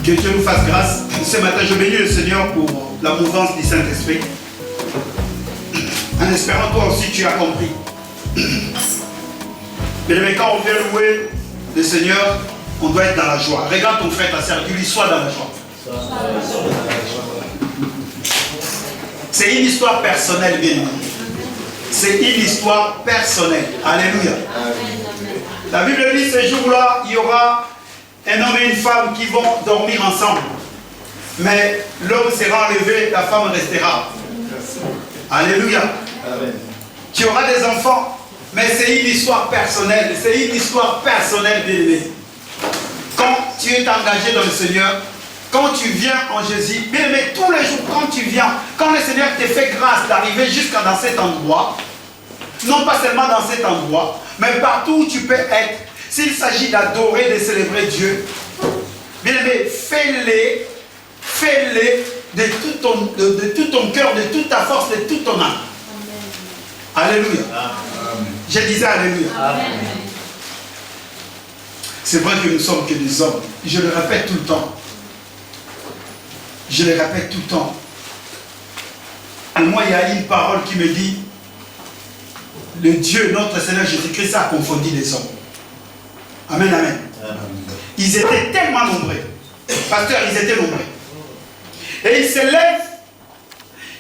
Que Dieu nous fasse grâce. Ce matin, je bénis le Seigneur pour la mouvance du Saint-Esprit. En espérant toi aussi tu as compris. Mais quand on vient louer le Seigneur, on doit être dans la joie. Regarde ton frère, ta sœur, dis-lui, sois dans la joie. C'est une histoire personnelle, bien entendu. C'est une histoire personnelle. Alléluia. La Bible dit, ce jour-là, il y aura un homme et une femme qui vont dormir ensemble. Mais l'homme sera enlevé, la femme restera. Alléluia. Amen. Tu auras des enfants, mais c'est une histoire personnelle. C'est une histoire personnelle, bien aimé. Quand tu es engagé dans le Seigneur, quand tu viens en Jésus, bien aimé, tous les jours, quand tu viens, quand le Seigneur te fait grâce d'arriver jusqu'à dans cet endroit, non pas seulement dans cet endroit, mais partout où tu peux être, s'il s'agit d'adorer, de célébrer Dieu, bien aimé, fais-les de tout ton cœur, de toute ta force, de toute ton âme. Alléluia. Amen. Je disais Alléluia. Amen. C'est vrai que nous sommes que des hommes. Je le répète tout le temps. Je le répète tout le temps. Et moi, il y a une parole qui me dit, le Dieu, notre Seigneur Jésus-Christ a confondu les hommes. Amen, amen. Amen. Ils étaient tellement nombreux. Pasteur, ils étaient nombreux. Et il se lève,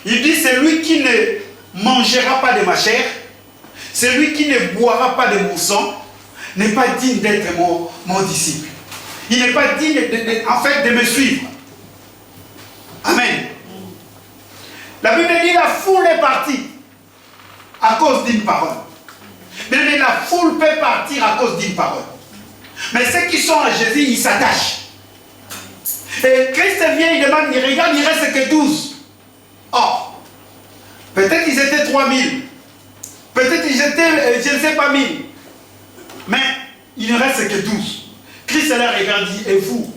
il dit, c'est lui qui ne mangera pas de ma chair, celui qui ne boira pas de mon sang, n'est pas digne d'être mon disciple. Il n'est pas digne de me suivre. Amen. La Bible dit, la foule est partie à cause d'une parole. Mais la foule peut partir à cause d'une parole. Mais ceux qui sont à Jésus, ils s'attachent. Et Christ vient, il demande, il regarde, il ne reste que 12. Or, peut-être ils étaient 3000. Peut-être ils étaient, je ne sais pas, 1000. Mais il ne reste que 12. Christ leur regarde, dit, et vous,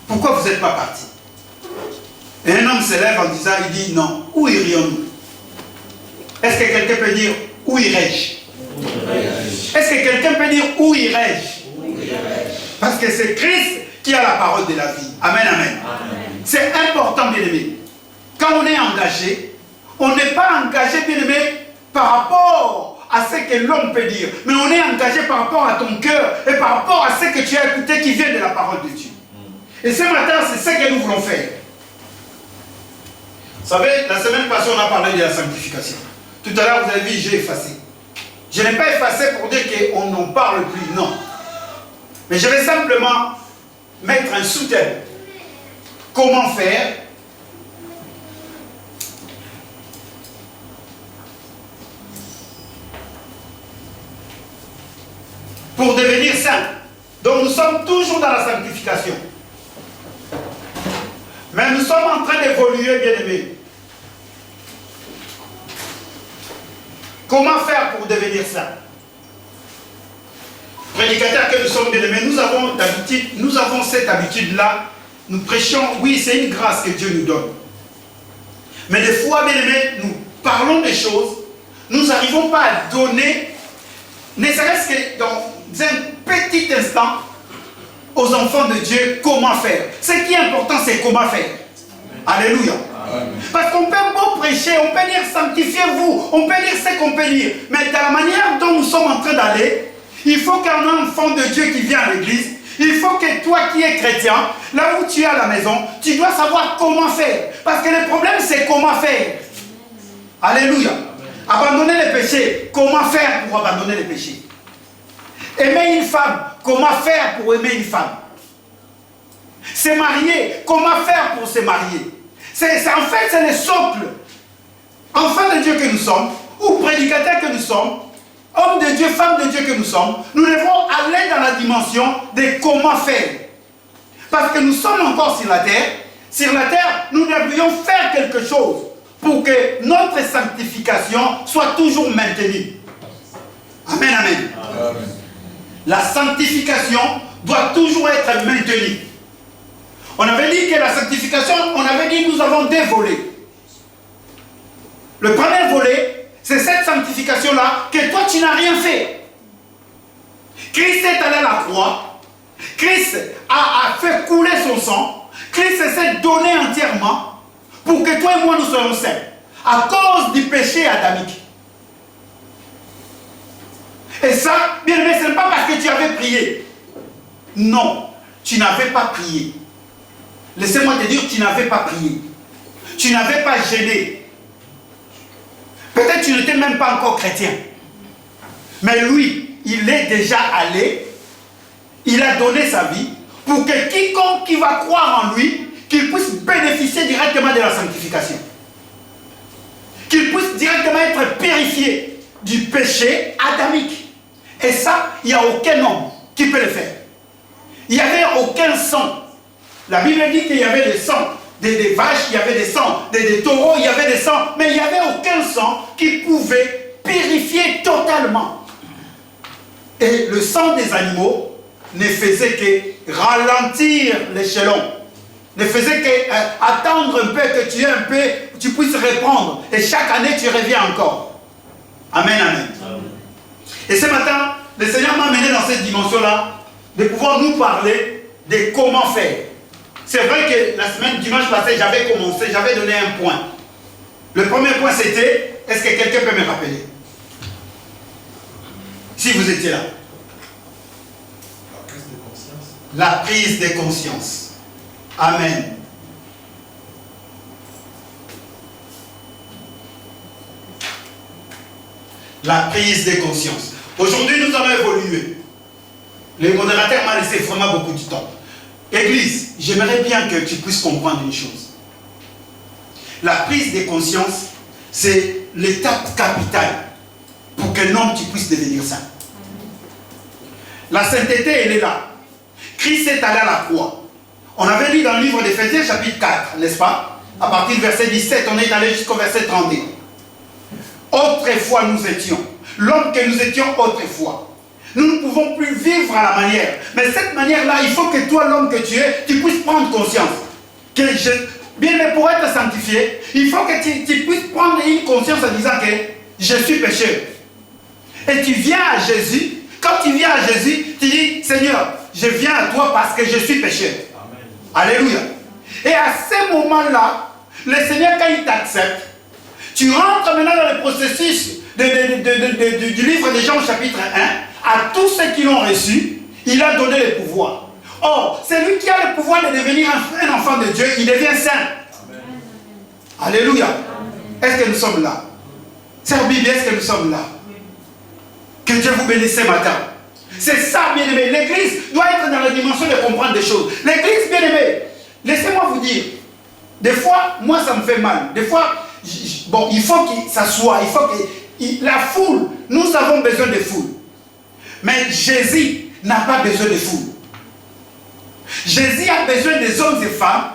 pourquoi vous n'êtes pas partis? Et un homme se lève en disant, il dit, non, où irions-nous? Est-ce que quelqu'un peut dire, où irais-je? Est-ce que quelqu'un peut dire, où irais-je? Parce que c'est Christ qui a la parole de la vie. Amen, amen. C'est important, bien aimé. Quand on est engagé, on n'est pas engagé, bien aimé, par rapport à ce que l'homme peut dire. Mais on est engagé par rapport à ton cœur et par rapport à ce que tu as écouté qui vient de la parole de Dieu. Et ce matin, c'est ce que nous voulons faire. Vous savez, la semaine passée, on a parlé de la sanctification. Tout à l'heure, vous avez vu, j'ai effacé. Je n'ai pas effacé pour dire qu'on n'en parle plus, non. Mais je vais simplement mettre un sous-thème. Comment faire pour devenir saint. Donc nous sommes toujours dans la sanctification. Mais nous sommes en train d'évoluer, bien-aimés. Comment faire pour devenir saint? Prédicateurs que nous sommes, bien-aimés, nous avons cette habitude-là. Nous prêchons, oui, c'est une grâce que Dieu nous donne. Mais des fois, bien-aimés, nous parlons des choses, nous n'arrivons pas à donner, ne serait-ce que dans un petit instant, aux enfants de Dieu, comment faire. Ce qui est important, c'est comment faire. Alléluia. Amen. Parce qu'on peut beau prêcher, on peut dire sanctifiez-vous, on peut dire ce qu'on peut dire. Mais dans la manière dont nous sommes en train d'aller, il faut qu'un enfant de Dieu qui vient à l'église, il faut que toi qui es chrétien, là où tu es à la maison, tu dois savoir comment faire. Parce que le problème, c'est comment faire. Alléluia. Abandonner les péchés, comment faire pour abandonner les péchés? Aimer une femme, comment faire pour aimer une femme? Se marier, comment faire pour se marier? En fait, c'est le socle. Enfants de Dieu que nous sommes, ou prédicateurs que nous sommes, hommes de Dieu, femmes de Dieu que nous sommes, nous devons aller dans la dimension de comment faire. Parce que nous sommes encore sur la terre. Sur la terre, nous devrions faire quelque chose pour que notre sanctification soit toujours maintenue. Amen, amen. Amen. La sanctification doit toujours être maintenue. On avait dit que la sanctification, on avait dit nous avons deux volets. Le premier volet, c'est cette sanctification-là que toi tu n'as rien fait. Christ est allé à la croix Christ a fait couler son sang. Christ s'est donné entièrement pour que toi et moi nous soyons sains. À cause du péché adamique. Et ça, bien aimé, ce n'est pas parce que tu avais prié. Non, tu n'avais pas prié. Laissez-moi te dire, tu n'avais pas prié. Tu n'avais pas gêné. Peut-être tu n'étais même pas encore chrétien. Mais lui, il est déjà allé. Il a donné sa vie pour que quiconque qui va croire en lui, qu'il puisse bénéficier directement de la sanctification. Qu'il puisse directement être purifié du péché adamique. Et ça, il n'y a aucun homme qui peut le faire. Il n'y avait aucun sang. La Bible dit qu'il y avait des sangs, des vaches, il y avait des sangs, des taureaux, il y avait des sangs, mais il n'y avait aucun sang qui pouvait purifier totalement. Et le sang des animaux ne faisait que ralentir l'échelon, ne faisait qu'attendre un peu que tu puisses reprendre. Et chaque année, tu reviens encore. Amen, amen. Et ce matin, le Seigneur m'a amené dans cette dimension-là, de pouvoir nous parler de comment faire. C'est vrai que la semaine, dimanche passé, j'avais commencé, j'avais donné un point. Le premier point, c'était, est-ce que quelqu'un peut me rappeler? Si vous étiez là. La prise de conscience. La prise de conscience. Amen. La prise de conscience. Aujourd'hui, nous allons évoluer. Le modérateur m'a laissé vraiment beaucoup de temps. Église, j'aimerais bien que tu puisses comprendre une chose. La prise de conscience, c'est l'étape capitale pour qu'un homme puisse devenir saint. La sainteté, elle est là. Christ est allé à la croix. On avait lu dans le livre d'Éphésiens, chapitre 4, n'est-ce pas? À partir du verset 17, on est allé jusqu'au verset 31. Autrefois, nous étions. L'homme que nous étions autrefois. Nous ne pouvons plus vivre à la manière. Mais cette manière-là, il faut que toi, l'homme que tu es, tu puisses prendre conscience. Bien, mais pour être sanctifié, il faut que tu puisses prendre une conscience en disant que je suis pécheur. Et tu viens à Jésus. Quand tu viens à Jésus, tu dis, Seigneur, je viens à toi parce que je suis pécheur. Amen. Alléluia. Et à ce moment-là, le Seigneur, quand il t'accepte, tu rentres maintenant dans le processus du livre de Jean, chapitre 1. À tous ceux qui l'ont reçu, il a donné le pouvoir. Or, c'est lui qui a le pouvoir de devenir un enfant de Dieu, il devient saint. Amen. Alléluia. Est-ce que nous sommes là? Sœur Bibi, est-ce que nous sommes là? Que Dieu vous bénisse ce matin. C'est ça, bien aimé. L'église doit être dans la dimension de comprendre des choses. L'église, bien aimé, laissez-moi vous dire, des fois, moi ça me fait mal. Des fois, bon, il faut qu'il s'assoie, il faut que la foule, nous avons besoin de foule. Mais Jésus n'a pas besoin de foule. Jésus a besoin des hommes et femmes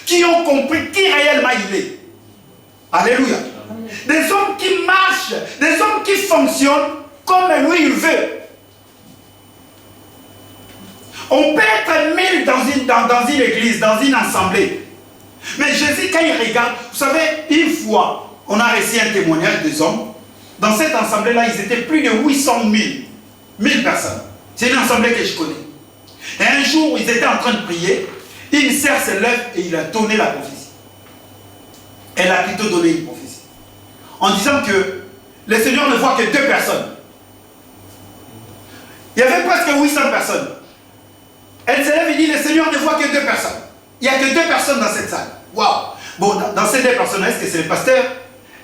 qui ont compris qui réellement il est. Alléluia. Des hommes qui marchent, des hommes qui fonctionnent comme lui il veut. On peut être 1000 dans une église, dans une assemblée. Mais Jésus, quand il regarde, vous savez, une fois, on a reçu un témoignage des hommes. Dans cette assemblée-là, ils étaient plus de 800 000. 1000 personnes. C'est une assemblée que je connais. Et un jour, ils étaient en train de prier. Une sœur se lève et il a donné la prophétie. Elle a plutôt donné une prophétie. En disant que le Seigneur ne voit que 2 personnes. Il y avait presque 800 personnes. Elle se lève et dit, le Seigneur ne voit que 2 personnes. Il n'y a que 2 personnes dans cette salle. Waouh! Bon, dans ces 2 personnes, est-ce que c'est le pasteur?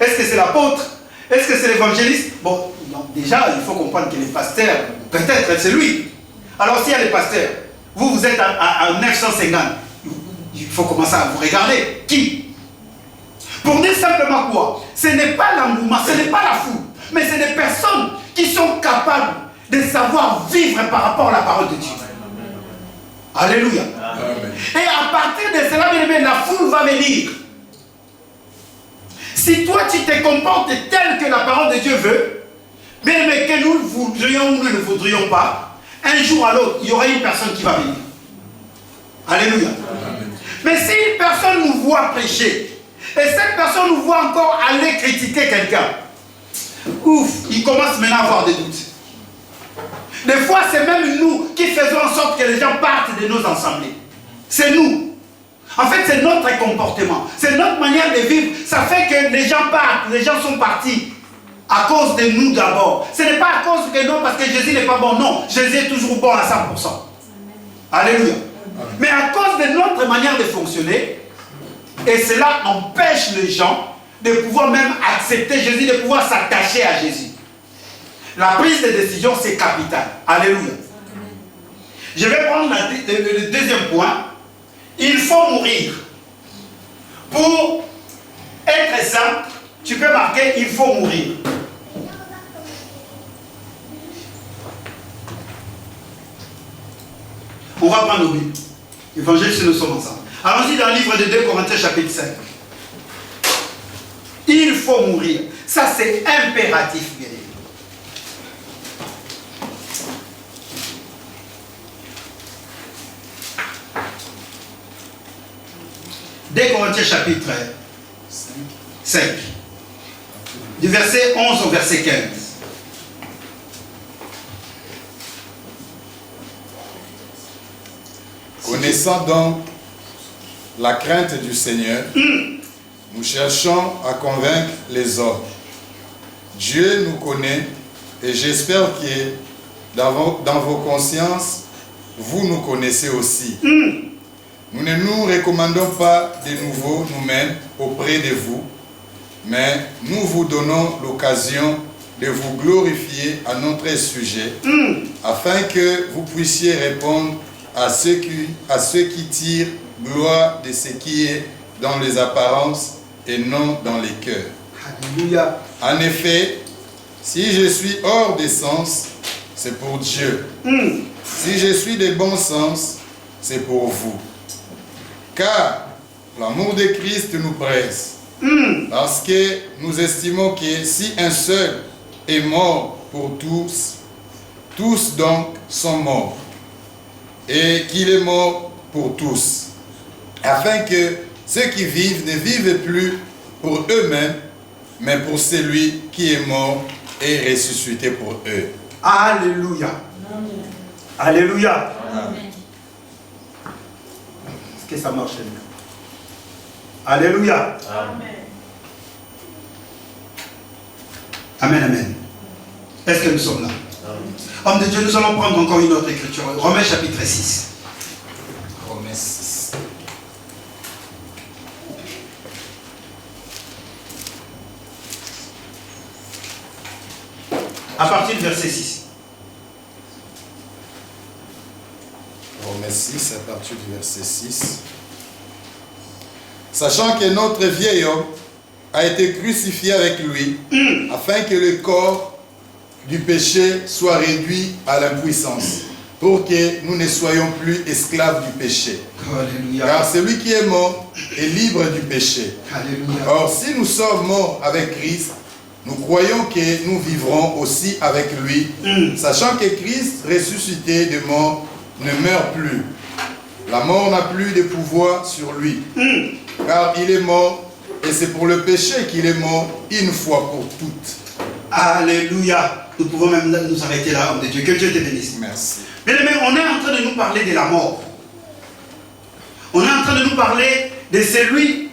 Est-ce que c'est l'apôtre? Est-ce que c'est l'évangéliste? Bon, donc déjà, il faut comprendre que les pasteurs, peut-être c'est lui. Alors s'il y a les pasteurs, vous êtes à 950, il faut commencer à vous regarder. Qui? Pour dire simplement quoi? Ce n'est pas l'engouement, ce n'est pas la foule, mais c'est des personnes qui sont capables de savoir vivre par rapport à la parole de Dieu. Alléluia. Amen. Et à partir de cela, bien aimé, la foule va venir. Si toi tu te comportes tel que la parole de Dieu veut, bien aimé, que nous le voudrions ou nous ne le voudrions pas, un jour à l'autre, il y aura une personne qui va venir. Alléluia. Amen. Mais si une personne nous voit prêcher, et cette personne nous voit encore aller critiquer quelqu'un, ouf, il commence maintenant à avoir des doutes. Des fois, c'est même nous qui faisons en sorte que les gens partent de nos assemblées. C'est nous. En fait, c'est notre comportement. C'est notre manière de vivre. Ça fait que les gens partent. Les gens sont partis. À cause de nous d'abord. Ce n'est pas à cause que non, parce que Jésus n'est pas bon. Non, Jésus est toujours bon à 100%. Alléluia. Mais à cause de notre manière de fonctionner, et cela empêche les gens de pouvoir même accepter Jésus, de pouvoir s'attacher à Jésus. La prise de décision, c'est capital. Alléluia. Je vais prendre le deuxième point. Il faut mourir. Pour être saint, tu peux marquer il faut mourir. On va prendre nos Bibles. Évangile si nous sommes ensemble. Allons-y dans le livre de 2 Corinthiens chapitre 5. Il faut mourir. Ça c'est impératif, bien aimé. Deux Corinthiens chapitre 5. Du verset 11 au verset 15. Connaissant donc la crainte du Seigneur, nous cherchons à convaincre les hommes. Dieu nous connaît et j'espère que dans vos consciences, vous nous connaissez aussi. Nous ne nous recommandons pas de nouveau nous-mêmes auprès de vous, mais nous vous donnons l'occasion de vous glorifier à notre sujet, afin que vous puissiez répondre à ceux qui tirent gloire de ce qui est dans les apparences et non dans les cœurs. Alléluia. En effet, si je suis hors des sens, c'est pour Dieu. Si je suis de bon sens, c'est pour vous. Car l'amour de Christ nous presse. Parce que nous estimons que si un seul est mort pour tous, tous donc sont morts. Et qu'il est mort pour tous. Afin que ceux qui vivent ne vivent plus pour eux-mêmes, mais pour celui qui est mort et ressuscité pour eux. Alléluia. Amen. Alléluia. Amen. Est-ce que ça marche bien? Alléluia. Amen. Amen, amen. Est-ce que nous sommes là? Amen. Homme de Dieu, nous allons prendre encore une autre écriture. Romains chapitre 6. Romains 6. À partir du verset 6. Romains 6, à partir du verset 6. Sachant que notre vieil homme a été crucifié avec lui, afin que le corps du péché soit réduit à l'impuissance, pour que nous ne soyons plus esclaves du péché. Alléluia. Car celui qui est mort est libre du péché. Alléluia. Or, si nous sommes morts avec Christ, nous croyons que nous vivrons aussi avec lui, sachant que Christ, ressuscité de mort, ne meurt plus. La mort n'a plus de pouvoir sur lui, car il est mort, et c'est pour le péché qu'il est mort une fois pour toutes. Alléluia. Nous pouvons même nous arrêter là, homme de Dieu. Que Dieu te bénisse. Merci. Mais on est en train de nous parler de la mort. On est en train de nous parler de celui,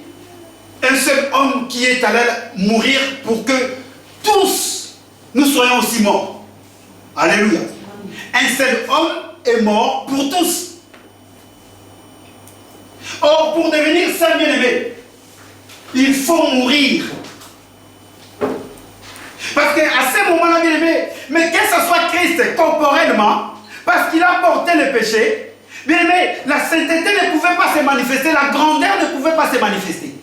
un seul homme qui est allé mourir pour que tous nous soyons aussi morts. Alléluia. Un seul homme est mort pour tous. Or, pour devenir saint bien-aimé, il faut mourir. Parce qu'à ce moment-là, bien aimé, mais que ce soit Christ corporellement, parce qu'il a porté le péché, bien aimé, la sainteté ne pouvait pas se manifester, la grandeur ne pouvait pas se manifester.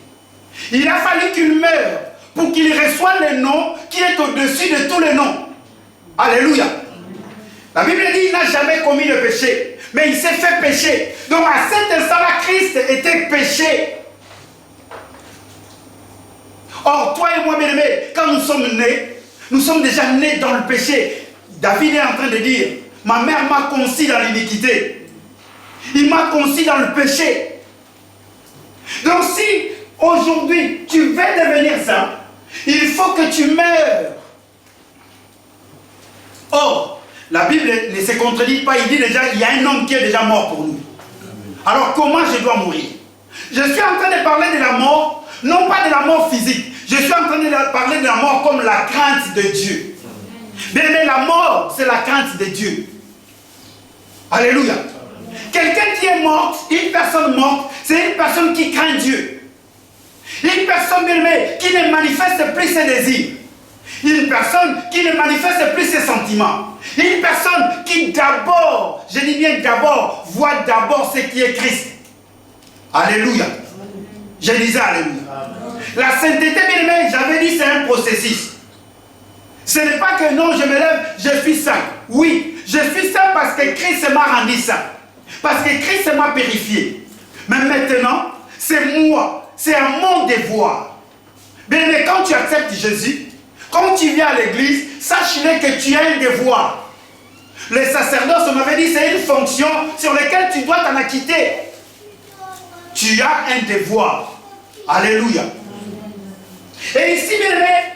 Il a fallu qu'il meure pour qu'il reçoive le nom qui est au-dessus de tous les noms. Alléluia. La Bible dit qu'il n'a jamais commis le péché, mais il s'est fait pécher. Donc à cet instant-là, Christ était péché. Or, toi et moi, bien aimés, quand nous sommes nés, nous sommes déjà nés dans le péché. David est en train de dire, ma mère m'a conçu dans l'iniquité. Il m'a conçu dans le péché. Donc si aujourd'hui tu veux devenir saint, il faut que tu meurs. Or, La Bible ne se contredit pas, il dit déjà, il y a un homme qui est déjà mort pour nous. Alors comment je dois mourir? Je suis en train de parler de la mort, non pas de la mort physique. Je suis en train de parler de la mort comme la crainte de Dieu. Bien aimé, la mort, c'est la crainte de Dieu. Alléluia. Quelqu'un qui est mort, une personne morte, c'est une personne qui craint Dieu. Une personne, bien aimé, qui ne manifeste plus ses désirs. Une personne qui ne manifeste plus ses sentiments. Une personne qui d'abord, je dis bien d'abord, voit d'abord ce qui est Christ. Alléluia. Je disais Alléluia. La sainteté, bien aimé, j'avais dit, c'est un processus. Ce n'est pas que non, je me lève, je suis saint. Oui, je suis saint parce que Christ m'a rendu saint. Parce que Christ m'a purifié. Mais maintenant, c'est moi, c'est à mon devoir. Bien aimé, quand tu acceptes Jésus, quand tu viens à l'église, sache-le que tu as un devoir. Les sacerdoces, on m'avait dit, c'est une fonction sur laquelle tu dois t'en acquitter. Tu as un devoir. Alléluia. Et ici, bien aimé,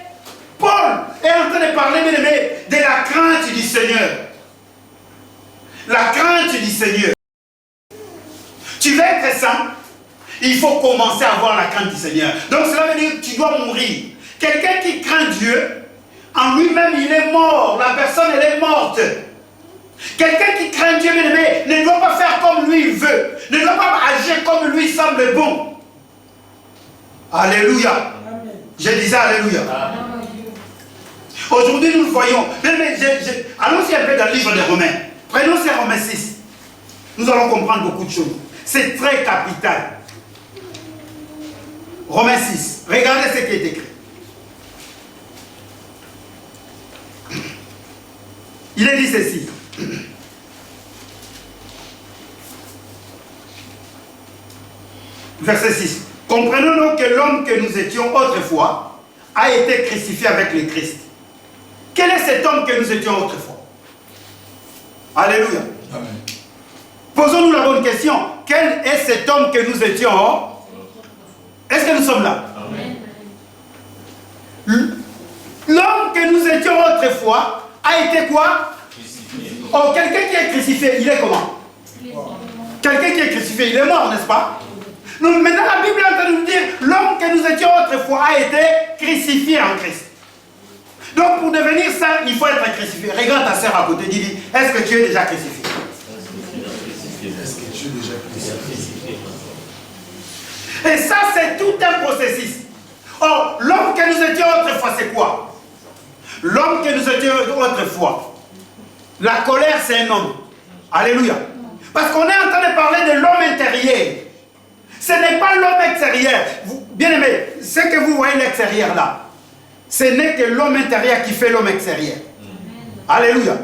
Paul est en train de parler, bien aimé, de la crainte du Seigneur. La crainte du Seigneur. Tu veux être saint, il faut commencer à avoir la crainte du Seigneur. Donc cela veut dire que tu dois mourir. Quelqu'un qui craint Dieu, en lui-même il est mort. La personne elle est morte. Quelqu'un qui craint Dieu, bien aimé, ne doit pas faire comme lui il veut. Ne doit pas agir comme lui semble bon. Alléluia. Amen. Je disais Alléluia. Aujourd'hui nous le voyons. Allons-y un peu dans le livre des Romains. Prenons ces Romains 6. Nous allons comprendre beaucoup de choses. C'est très capital. Romains 6. Regardez ce qui est écrit. Il est dit ceci. Verset 6. Comprenons-nous que l'homme que nous étions autrefois a été crucifié avec le Christ. Quel est cet homme que nous étions autrefois? Alléluia. Amen. Posons-nous la bonne question. Quel est cet homme que nous étions? Est-ce que nous sommes là? Amen. L'homme que nous étions autrefois a été quoi? Crucifié. Oh, quelqu'un qui est crucifié, il est comment? Quelqu'un qui est crucifié, il est mort, n'est-ce pas? Donc, maintenant, la Bible est en train de nous dire l'homme que nous étions autrefois a été crucifié en Christ. Donc, pour devenir saint, il faut être crucifié. Regarde ta soeur à côté, dis-lui, est-ce que tu es déjà crucifié? Est-ce que tu es déjà crucifié? Et ça, c'est tout un processus. Or, l'homme que nous étions autrefois, c'est quoi? L'homme que nous étions autrefois, la colère, c'est un homme. Alléluia. Parce qu'on est en train de parler de l'homme intérieur. Ce n'est pas l'homme extérieur. Bien aimé, ce que vous voyez l'extérieur là, ce n'est que l'homme intérieur qui fait l'homme extérieur. Alléluia.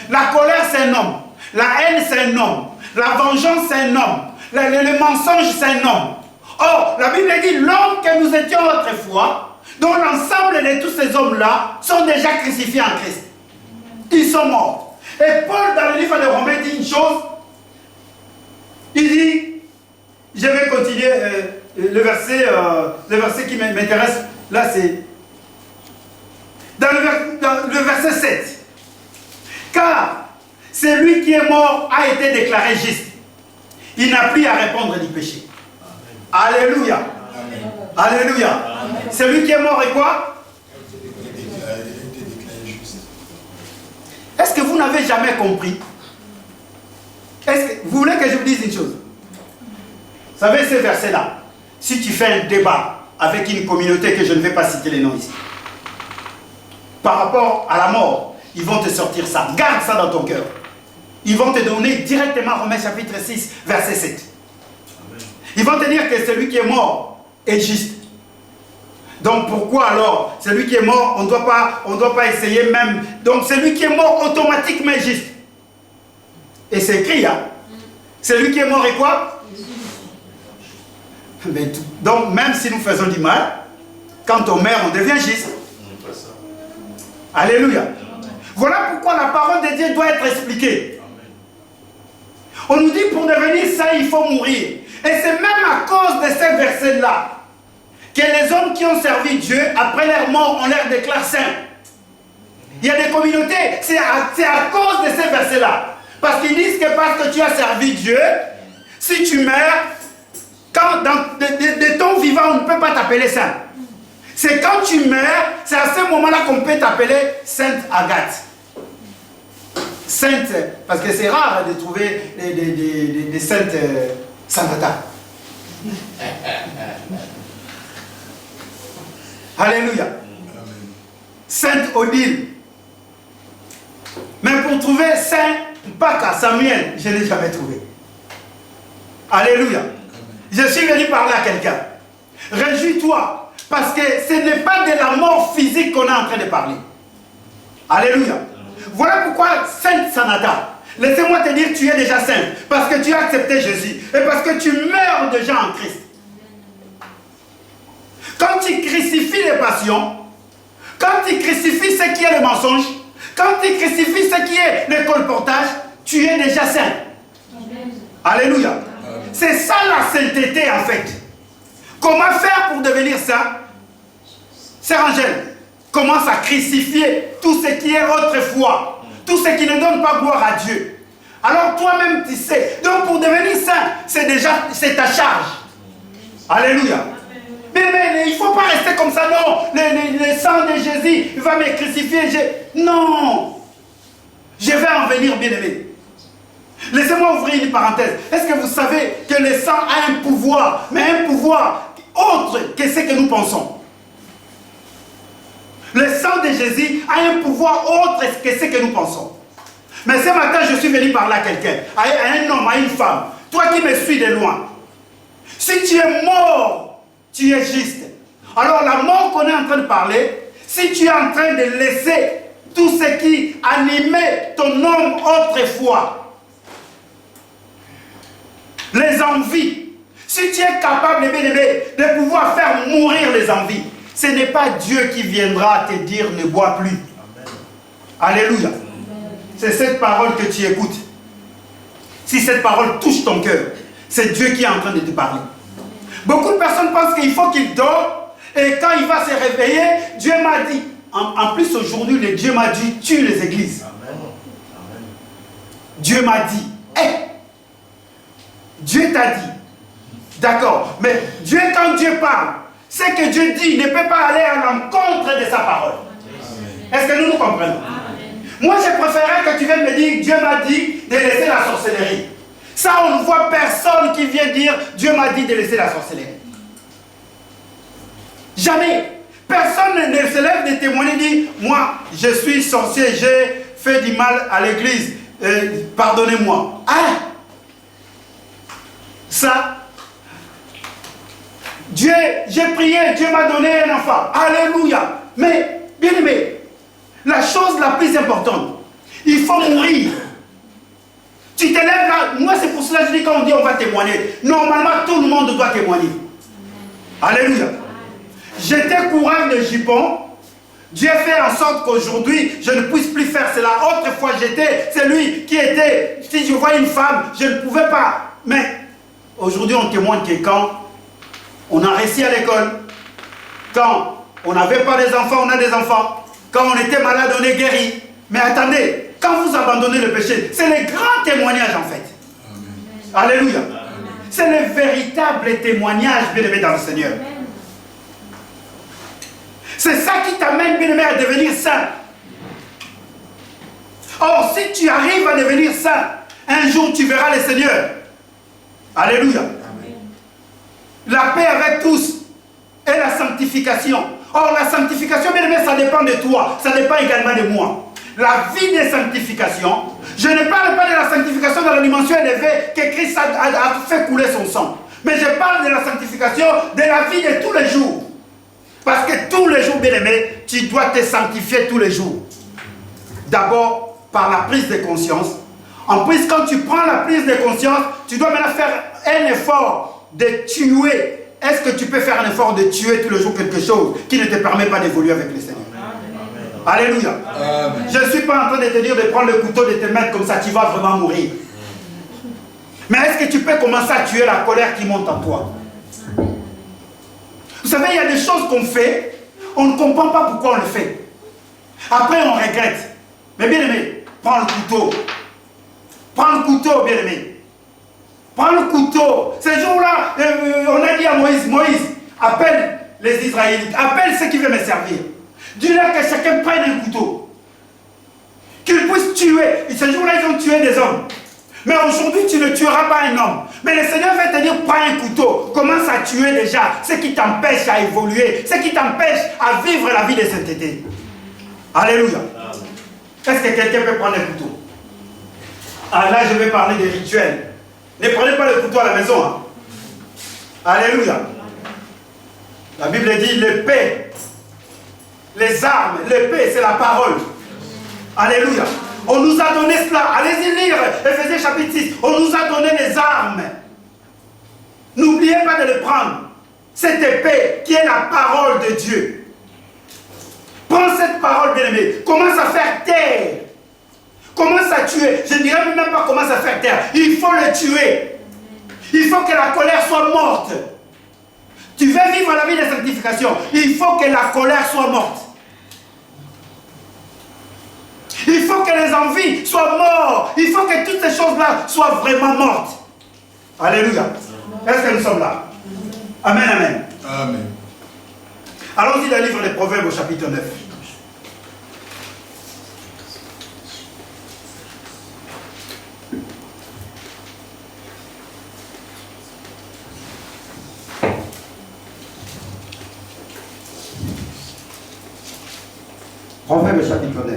La colère, c'est un homme. La haine, c'est un homme. La vengeance, c'est un homme. Le mensonge, c'est un homme. Or, la Bible dit l'homme que nous étions autrefois, dont l'ensemble de tous ces hommes-là sont déjà crucifiés en Christ. Ils sont morts. Et Paul, dans le livre de Romains, dit une chose. Il dit, je vais continuer le verset qui m'intéresse. Là, c'est dans le verset 7. Car celui qui est mort a été déclaré juste. Il n'a plus à répondre du péché. Amen. Alléluia. Amen. Alléluia. Amen. Celui qui est mort est quoi? Est-ce que vous n'avez jamais compris? Est-ce que vous voulez que je vous dise une chose? Vous savez ce verset-là, si tu fais un débat avec une communauté que je ne vais pas citer les noms ici, par rapport à la mort, ils vont te sortir ça. Garde ça dans ton cœur. Ils vont te donner directement Romains chapitre 6, verset 7. Amen. Ils vont te dire que celui qui est mort est juste. Donc pourquoi alors, celui qui est mort, on ne doit pas essayer même. Donc celui qui est mort automatiquement est juste. Et c'est écrit, hein. Celui qui est mort est quoi? Donc même si nous faisons du mal, quand on meurt, on devient juste. Alléluia. Voilà pourquoi la parole de Dieu doit être expliquée. On nous dit pour devenir saint, il faut mourir. Et c'est même à cause de ces versets-là que les hommes qui ont servi Dieu, après leur mort, on les déclare saints. Il y a des communautés, c'est à cause de ces versets-là. Parce qu'ils disent que parce que tu as servi Dieu, si tu meurs, quand de ton vivant, on ne peut pas t'appeler saint. C'est quand tu meurs, c'est à ce moment-là qu'on peut t'appeler Sainte Agathe. Sainte, parce que c'est rare de trouver des saintes Samantha. Alléluia. Sainte Odile. Mais pour trouver Saint Paka, Samuel, je n'ai jamais trouvé. Alléluia. Je suis venu parler à quelqu'un. Réjouis-toi, parce que ce n'est pas de la mort physique qu'on est en train de parler. Alléluia. Voilà pourquoi Sainte Sanata. Laissez-moi te dire, tu es déjà sainte. Parce que tu as accepté Jésus. Et parce que tu meurs déjà en Christ. Quand tu crucifies les passions, quand tu crucifies ce qui est le mensonge, quand tu crucifies ce qui est le colportage, tu es déjà saint. Alléluia. C'est ça la sainteté en fait. Comment faire pour devenir saint? Sœur Angèle, commence à crucifier tout ce qui est autrefois, tout ce qui ne donne pas gloire à Dieu. Alors toi-même tu sais. Donc pour devenir saint, c'est ta charge. Alléluia. Mais il ne faut pas rester comme ça, non. Le sang de Jésus va me crucifier. Non. Je vais en venir, bien-aimé. Laissez-moi ouvrir une parenthèse. Est-ce que vous savez que le sang a un pouvoir, mais un pouvoir autre que ce que nous pensons? Le sang de Jésus a un pouvoir autre que ce que nous pensons. Mais ce matin, je suis venu parler à quelqu'un, à un homme, à une femme. Toi qui me suis de loin. Si tu es mort, tu es juste. Alors la mort qu'on est en train de parler, si tu es en train de laisser tout ce qui animait ton homme autrefois, les envies, si tu es capable, bien-aimé, de pouvoir faire mourir les envies, ce n'est pas Dieu qui viendra te dire ne bois plus. Amen. Alléluia. C'est cette parole que tu écoutes. Si cette parole touche ton cœur, c'est Dieu qui est en train de te parler. Beaucoup de personnes pensent qu'il faut qu'il dort et quand il va se réveiller, Dieu m'a dit. En plus aujourd'hui, le Dieu m'a dit, tue les églises. Amen. Amen. Dieu m'a dit, Dieu t'a dit. D'accord. Mais Dieu, quand Dieu parle, ce que Dieu dit ne peut pas aller à l'encontre de sa parole. Est-ce que nous comprenons? Amen. Moi, je préférerais que tu viennes me dire, Dieu m'a dit de laisser la sorcellerie. Ça, on ne voit personne qui vient dire, Dieu m'a dit de laisser la sorcellerie. Jamais. Personne ne se lève de témoigner et dit, moi, je suis sorcier, j'ai fait du mal à l'église, pardonnez-moi. Ah! Ça, Dieu, j'ai prié, Dieu m'a donné un enfant. Alléluia. Mais, bien aimé, la chose la plus importante, il faut mourir. Tu te lèves là, moi c'est pour cela que je dis quand on dit on va témoigner. Normalement, tout le monde doit témoigner. Alléluia. J'étais courant de jupons. Dieu fait en sorte qu'aujourd'hui, je ne puisse plus faire cela. Autrefois, j'étais celui qui était, si je vois une femme, je ne pouvais pas. Mais aujourd'hui, on témoigne que quand on a réussi à l'école, quand on n'avait pas des enfants, on a des enfants. Quand on était malade, on est guéri. Mais attendez, quand vous abandonnez le péché, c'est le grand témoignage en fait. Amen. Alléluia. C'est le véritable témoignage, bien-aimé dans le Seigneur. Amen. C'est ça qui t'amène, bien-aimé, à devenir saint. Or, si tu arrives à devenir saint, un jour tu verras le Seigneur. Alléluia. Amen. La paix avec tous et la sanctification. Or, la sanctification, bien aimé, ça dépend de toi. Ça dépend également de moi. La vie de sanctification, je ne parle pas de la sanctification dans la dimension élevée que Christ a fait couler son sang. Mais je parle de la sanctification de la vie de tous les jours. Parce que tous les jours, bien aimé, tu dois te sanctifier tous les jours. D'abord, par la prise de conscience. En plus, quand tu prends la prise de conscience, tu dois maintenant faire un effort de tuer. Est-ce que tu peux faire un effort de tuer tous les jours quelque chose qui ne te permet pas d'évoluer avec le Seigneur? Amen. Alléluia. Amen. Je ne suis pas en train de te dire de prendre le couteau, de te mettre comme ça, tu vas vraiment mourir. Mais est-ce que tu peux commencer à tuer la colère qui monte en toi? Vous savez, il y a des choses qu'on fait, on ne comprend pas pourquoi on le fait. Après, on regrette. Mais bien aimé, prends le couteau. Prends le couteau, bien aimé. Prends le couteau. Ce jour-là, on a dit à Moïse, Moïse, appelle les Israélites, appelle ceux qui veulent me servir. Dis-leur que chacun prenne un couteau. Qu'ils puissent tuer. Et ce jour-là, ils ont tué des hommes. Mais aujourd'hui, tu ne tueras pas un homme. Mais le Seigneur va te dire, prends un couteau. Commence à tuer déjà ce qui t'empêche à évoluer, ce qui t'empêche à vivre la vie de sainteté. Alléluia. Est-ce que quelqu'un peut prendre un couteau? Ah là, je vais parler des rituels. Ne prenez pas le couteau à la maison. Hein. Alléluia. La Bible dit l'épée, les armes, l'épée, c'est la parole. Alléluia. On nous a donné cela. Allez-y lire Éphésiens chapitre 6. On nous a donné les armes. N'oubliez pas de les prendre. Cette épée qui est la parole de Dieu. Prends cette parole, bien-aimé. Commence à faire taire. Commence à tuer. Je ne dirais même pas commence à faire taire. Il faut le tuer. Il faut que la colère soit morte. Tu veux vivre la vie de sanctification. Il faut que la colère soit morte. Il faut que les envies soient mortes. Il faut que toutes ces choses-là soient vraiment mortes. Alléluia. Est-ce que nous sommes là? Amen, amen. Amen. Allons-y dans le livre des Proverbes au chapitre 9. Proverbes chapitre 9.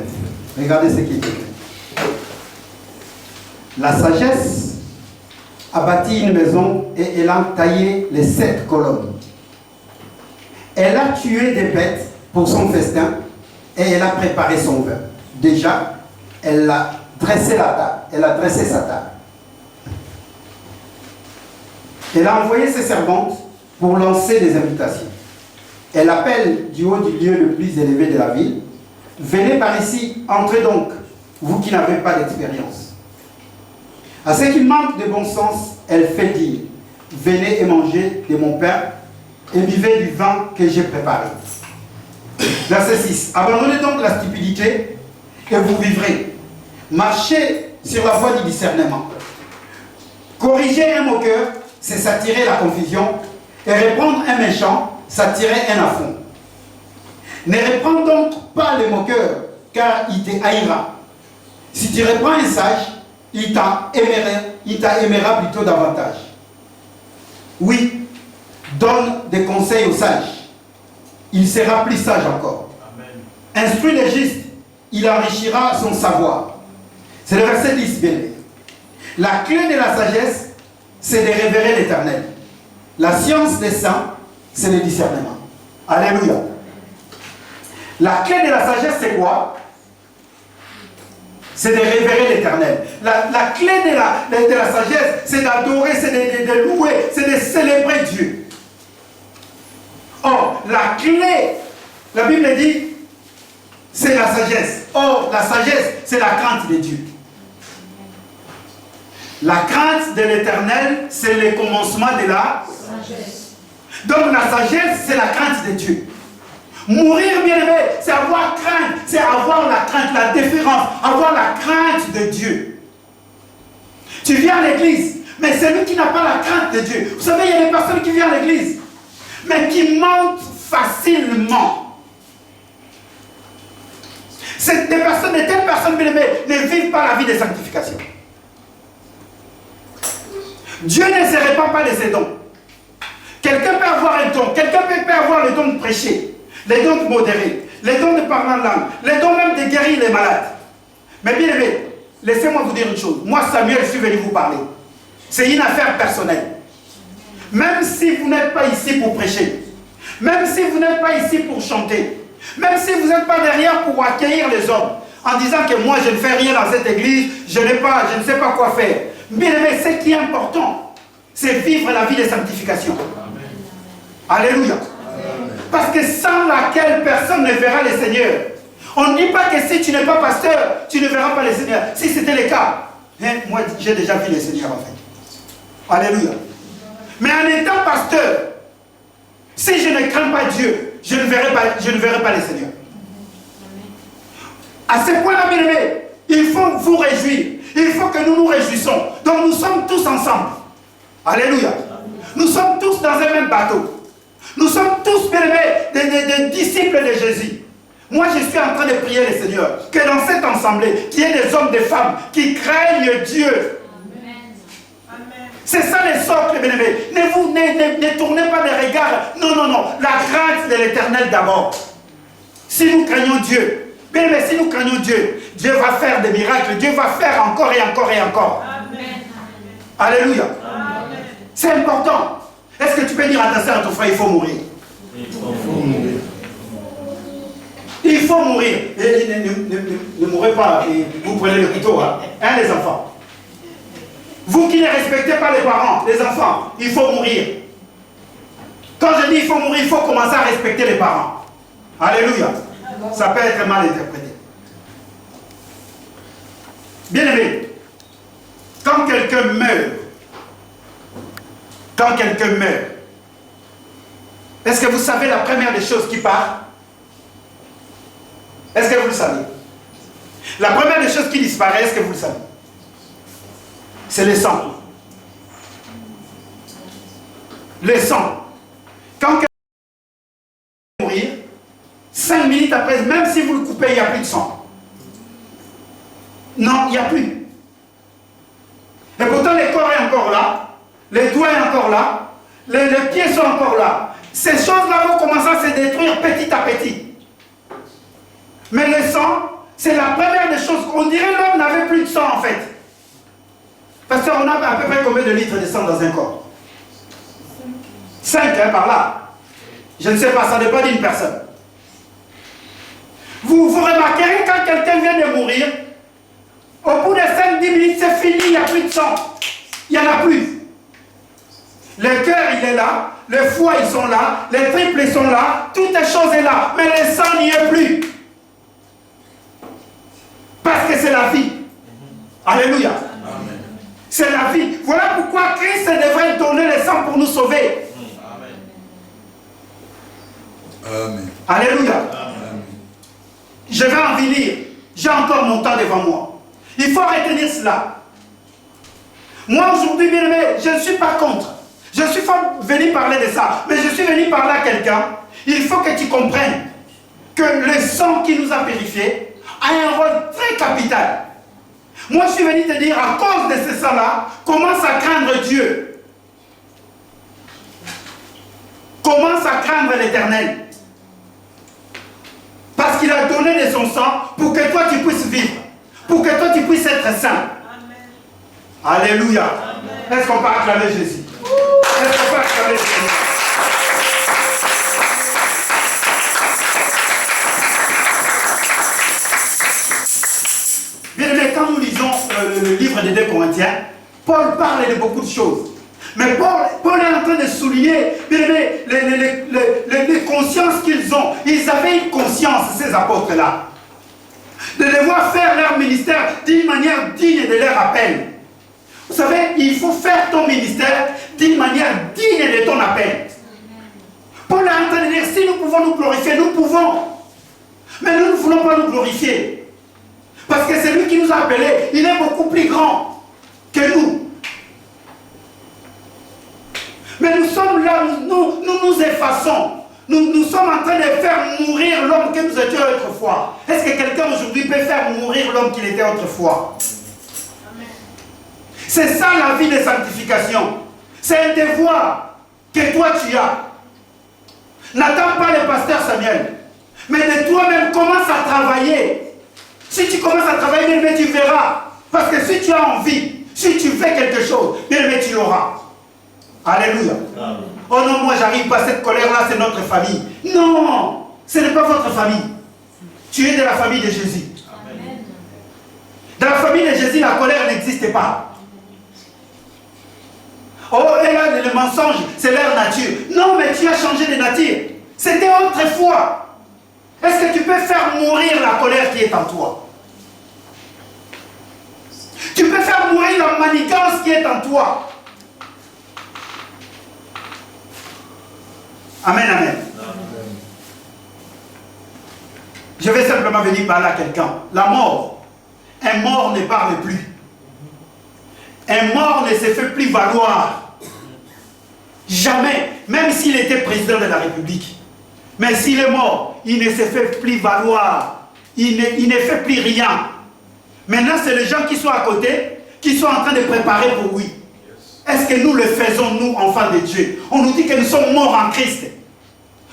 Regardez ce qui est écrit. La sagesse a bâti une maison et elle a taillé les 7 colonnes. Elle a tué des bêtes pour son festin et elle a préparé son vin. Déjà, elle a dressé la table. Elle a dressé sa table. Elle a envoyé ses servantes pour lancer des invitations. Elle appelle du haut du lieu le plus élevé de la ville. Venez par ici, entrez donc, vous qui n'avez pas d'expérience. À ceux qui manquent de bon sens, elle fait dire, venez et mangez de mon pain et buvez du vin que j'ai préparé. Verset 6. Abandonnez donc la stupidité et vous vivrez. Marchez sur la voie du discernement. Corriger un moqueur, c'est s'attirer la confusion, et répondre un méchant, s'attirer un affront. Ne réprends donc pas le moqueur, car il te haïra. Si tu reprends un sage, il t'aimera plutôt davantage. Oui, donne des conseils aux sages. Il sera plus sage encore. Amen. Instruis les justes, il enrichira son savoir. C'est le verset 10, bien. La clé de la sagesse, c'est de révérer l'Éternel. La science des saints, c'est le discernement. Alléluia. La clé de la sagesse, c'est quoi? C'est de révérer l'Éternel. La clé de la sagesse, c'est d'adorer, c'est de louer, c'est de célébrer Dieu. Or, la clé, la Bible dit, c'est la sagesse. Or, la sagesse, c'est la crainte de Dieu. La crainte de l'Éternel, c'est le commencement de la sagesse. Donc, la sagesse, c'est la crainte de Dieu. Mourir, bien aimé, c'est avoir crainte, c'est avoir la crainte, la déférence, avoir la crainte de Dieu. Tu viens à l'église, mais celui qui n'a pas la crainte de Dieu, vous savez, il y a des personnes qui viennent à l'église, mais qui mentent facilement. Des telles personnes, bien aimées, ne vivent pas la vie de sanctification. Dieu ne se répand pas de ses dons. Quelqu'un peut avoir un don, quelqu'un peut avoir le don de prêcher, les dons de modérer, les dons de parler en langue, les dons même de guérir les malades. Mais bien aimé, laissez-moi vous dire une chose. Moi, Samuel, je suis venu vous parler. C'est une affaire personnelle. Même si vous n'êtes pas ici pour prêcher, même si vous n'êtes pas ici pour chanter, même si vous n'êtes pas derrière pour accueillir les hommes, en disant que moi, je ne fais rien dans cette église, je ne sais pas quoi faire. Bien aimé, ce qui est important, c'est vivre la vie de sanctification. Amen. Alléluia. Parce que sans laquelle personne ne verra le Seigneur. On ne dit pas que si tu n'es pas pasteur, tu ne verras pas le Seigneur. Si c'était le cas, moi j'ai déjà vu le Seigneur en fait. Alléluia. Mais en étant pasteur, si je ne crains pas Dieu, je ne verrai pas le Seigneur. À ce point-là, bien aimé, il faut vous réjouir. Il faut que nous nous réjouissons. Donc nous sommes tous ensemble. Alléluia. Nous sommes tous dans un même bateau. Nous sommes tous, bien aimés, des disciples de Jésus. Moi, je suis en train de prier le Seigneur que dans cette assemblée, qu'il y ait des hommes, des femmes qui craignent Dieu. C'est ça les socles, bien aimés. Ne tournez pas les regards. Non, non, non. La crainte de l'Éternel d'abord. Si nous craignons Dieu, bien aimés, si nous craignons Dieu, Dieu va faire des miracles. Dieu va faire encore et encore et encore. Amen. Alléluia. C'est important. Est-ce que tu peux dire à ta soeur, à ton frère, il faut mourir? Il faut mourir. Il faut mourir. Et ne mourrez pas. Et vous prenez le couteau, hein, les enfants. Vous qui ne respectez pas les parents, les enfants, il faut mourir. Quand je dis il faut mourir, il faut commencer à respecter les parents. Alléluia. Ça peut être mal interprété. Bien aimé, quand quelqu'un meurt, est-ce que vous savez la première des choses qui part? Est-ce que vous le savez? La première des choses qui disparaît, est-ce que vous le savez? C'est le sang. Le sang. Quand quelqu'un va mourir, 5 minutes après, même si vous le coupez, il n'y a plus de sang. Non, il n'y a plus. Et pourtant, le corps est encore là, les doigts sont encore là, les pieds sont encore là. Ces choses-là vont commencer à se détruire petit à petit. Mais le sang, c'est la première des choses. On dirait que l'homme n'avait plus de sang en fait. Parce qu'on a à peu près combien de litres de sang dans un corps? 5, hein, par là. Je ne sais pas, ça dépend d'une personne. Vous remarquerez quand quelqu'un vient de mourir, au bout de 5-10 minutes, c'est fini, il n'y a plus de sang. Il n'y en a plus. Le cœur, il est là, le foie, ils sont là, les triples, ils sont là, toutes les choses sont là, mais le sang n'y est plus. Parce que c'est la vie. Alléluia. C'est la vie. Voilà pourquoi Christ devrait donner le sang pour nous sauver. Amen. Alléluia. Amen. Je vais en venir. J'ai encore mon temps devant moi. Il faut retenir cela. Moi aujourd'hui, bien aimé, je ne suis pas contre. Je suis pas venu parler de ça. Mais je suis venu parler à quelqu'un. Il faut que tu comprennes que le sang qui nous a purifiés a un rôle très capital. Moi, je suis venu te dire, à cause de ce sang-là, commence à craindre Dieu. Commence à craindre l'Éternel. Parce qu'il a donné de son sang pour que toi tu puisses vivre. Pour que toi tu puisses être saint. Amen. Alléluia. Est-ce qu'on peut acclamer Jésus? Est-ce qu'on peut acclamer Jésus? Bien aimé, quand nous lisons le livre des 2 Corinthiens, Paul parle de beaucoup de choses. Mais Paul est en train de souligner, bien aimé, les consciences qu'ils ont. Ils avaient une conscience, ces apôtres-là, de devoir faire leur ministère d'une manière digne de leur appel. Vous savez, il faut faire ton ministère d'une manière digne de ton appel. Paul est en train de dire, si nous pouvons nous glorifier, nous pouvons. Mais nous ne voulons pas nous glorifier. Parce que c'est lui qui nous a appelés. Il est beaucoup plus grand que nous. Mais nous sommes là, nous nous effaçons. Nous sommes en train de faire mourir l'homme que nous étions autrefois. Est-ce que quelqu'un aujourd'hui peut faire mourir l'homme qu'il était autrefois? C'est ça la vie de sanctification. C'est un devoir que toi tu as. N'attends pas le pasteur Samuel. Mais de toi-même, commence à travailler. Si tu commences à travailler, bien, tu verras. Parce que si tu as envie, si tu fais quelque chose, bien, tu l'auras. Alléluia. Amen. Oh non, moi j'arrive pas, cette colère-là, c'est notre famille. Non, ce n'est pas votre famille. Tu es de la famille de Jésus. Amen. Dans la famille de Jésus, la colère n'existe pas. Oh, et là, le mensonge, c'est leur nature. Non, mais tu as changé de nature. C'était autrefois. Est-ce que tu peux faire mourir la colère qui est en toi? Tu peux faire mourir la manigance qui est en toi. Amen, amen. Je vais simplement venir parler à quelqu'un. La mort, un mort ne parle plus. Un mort ne se fait plus valoir. Jamais, même s'il était président de la République. Mais s'il est mort, il ne se fait plus valoir. Il ne fait plus rien. Maintenant, c'est les gens qui sont à côté, qui sont en train de préparer pour lui. Est-ce que nous le faisons, nous, enfants de Dieu? On nous dit que nous sommes morts en Christ.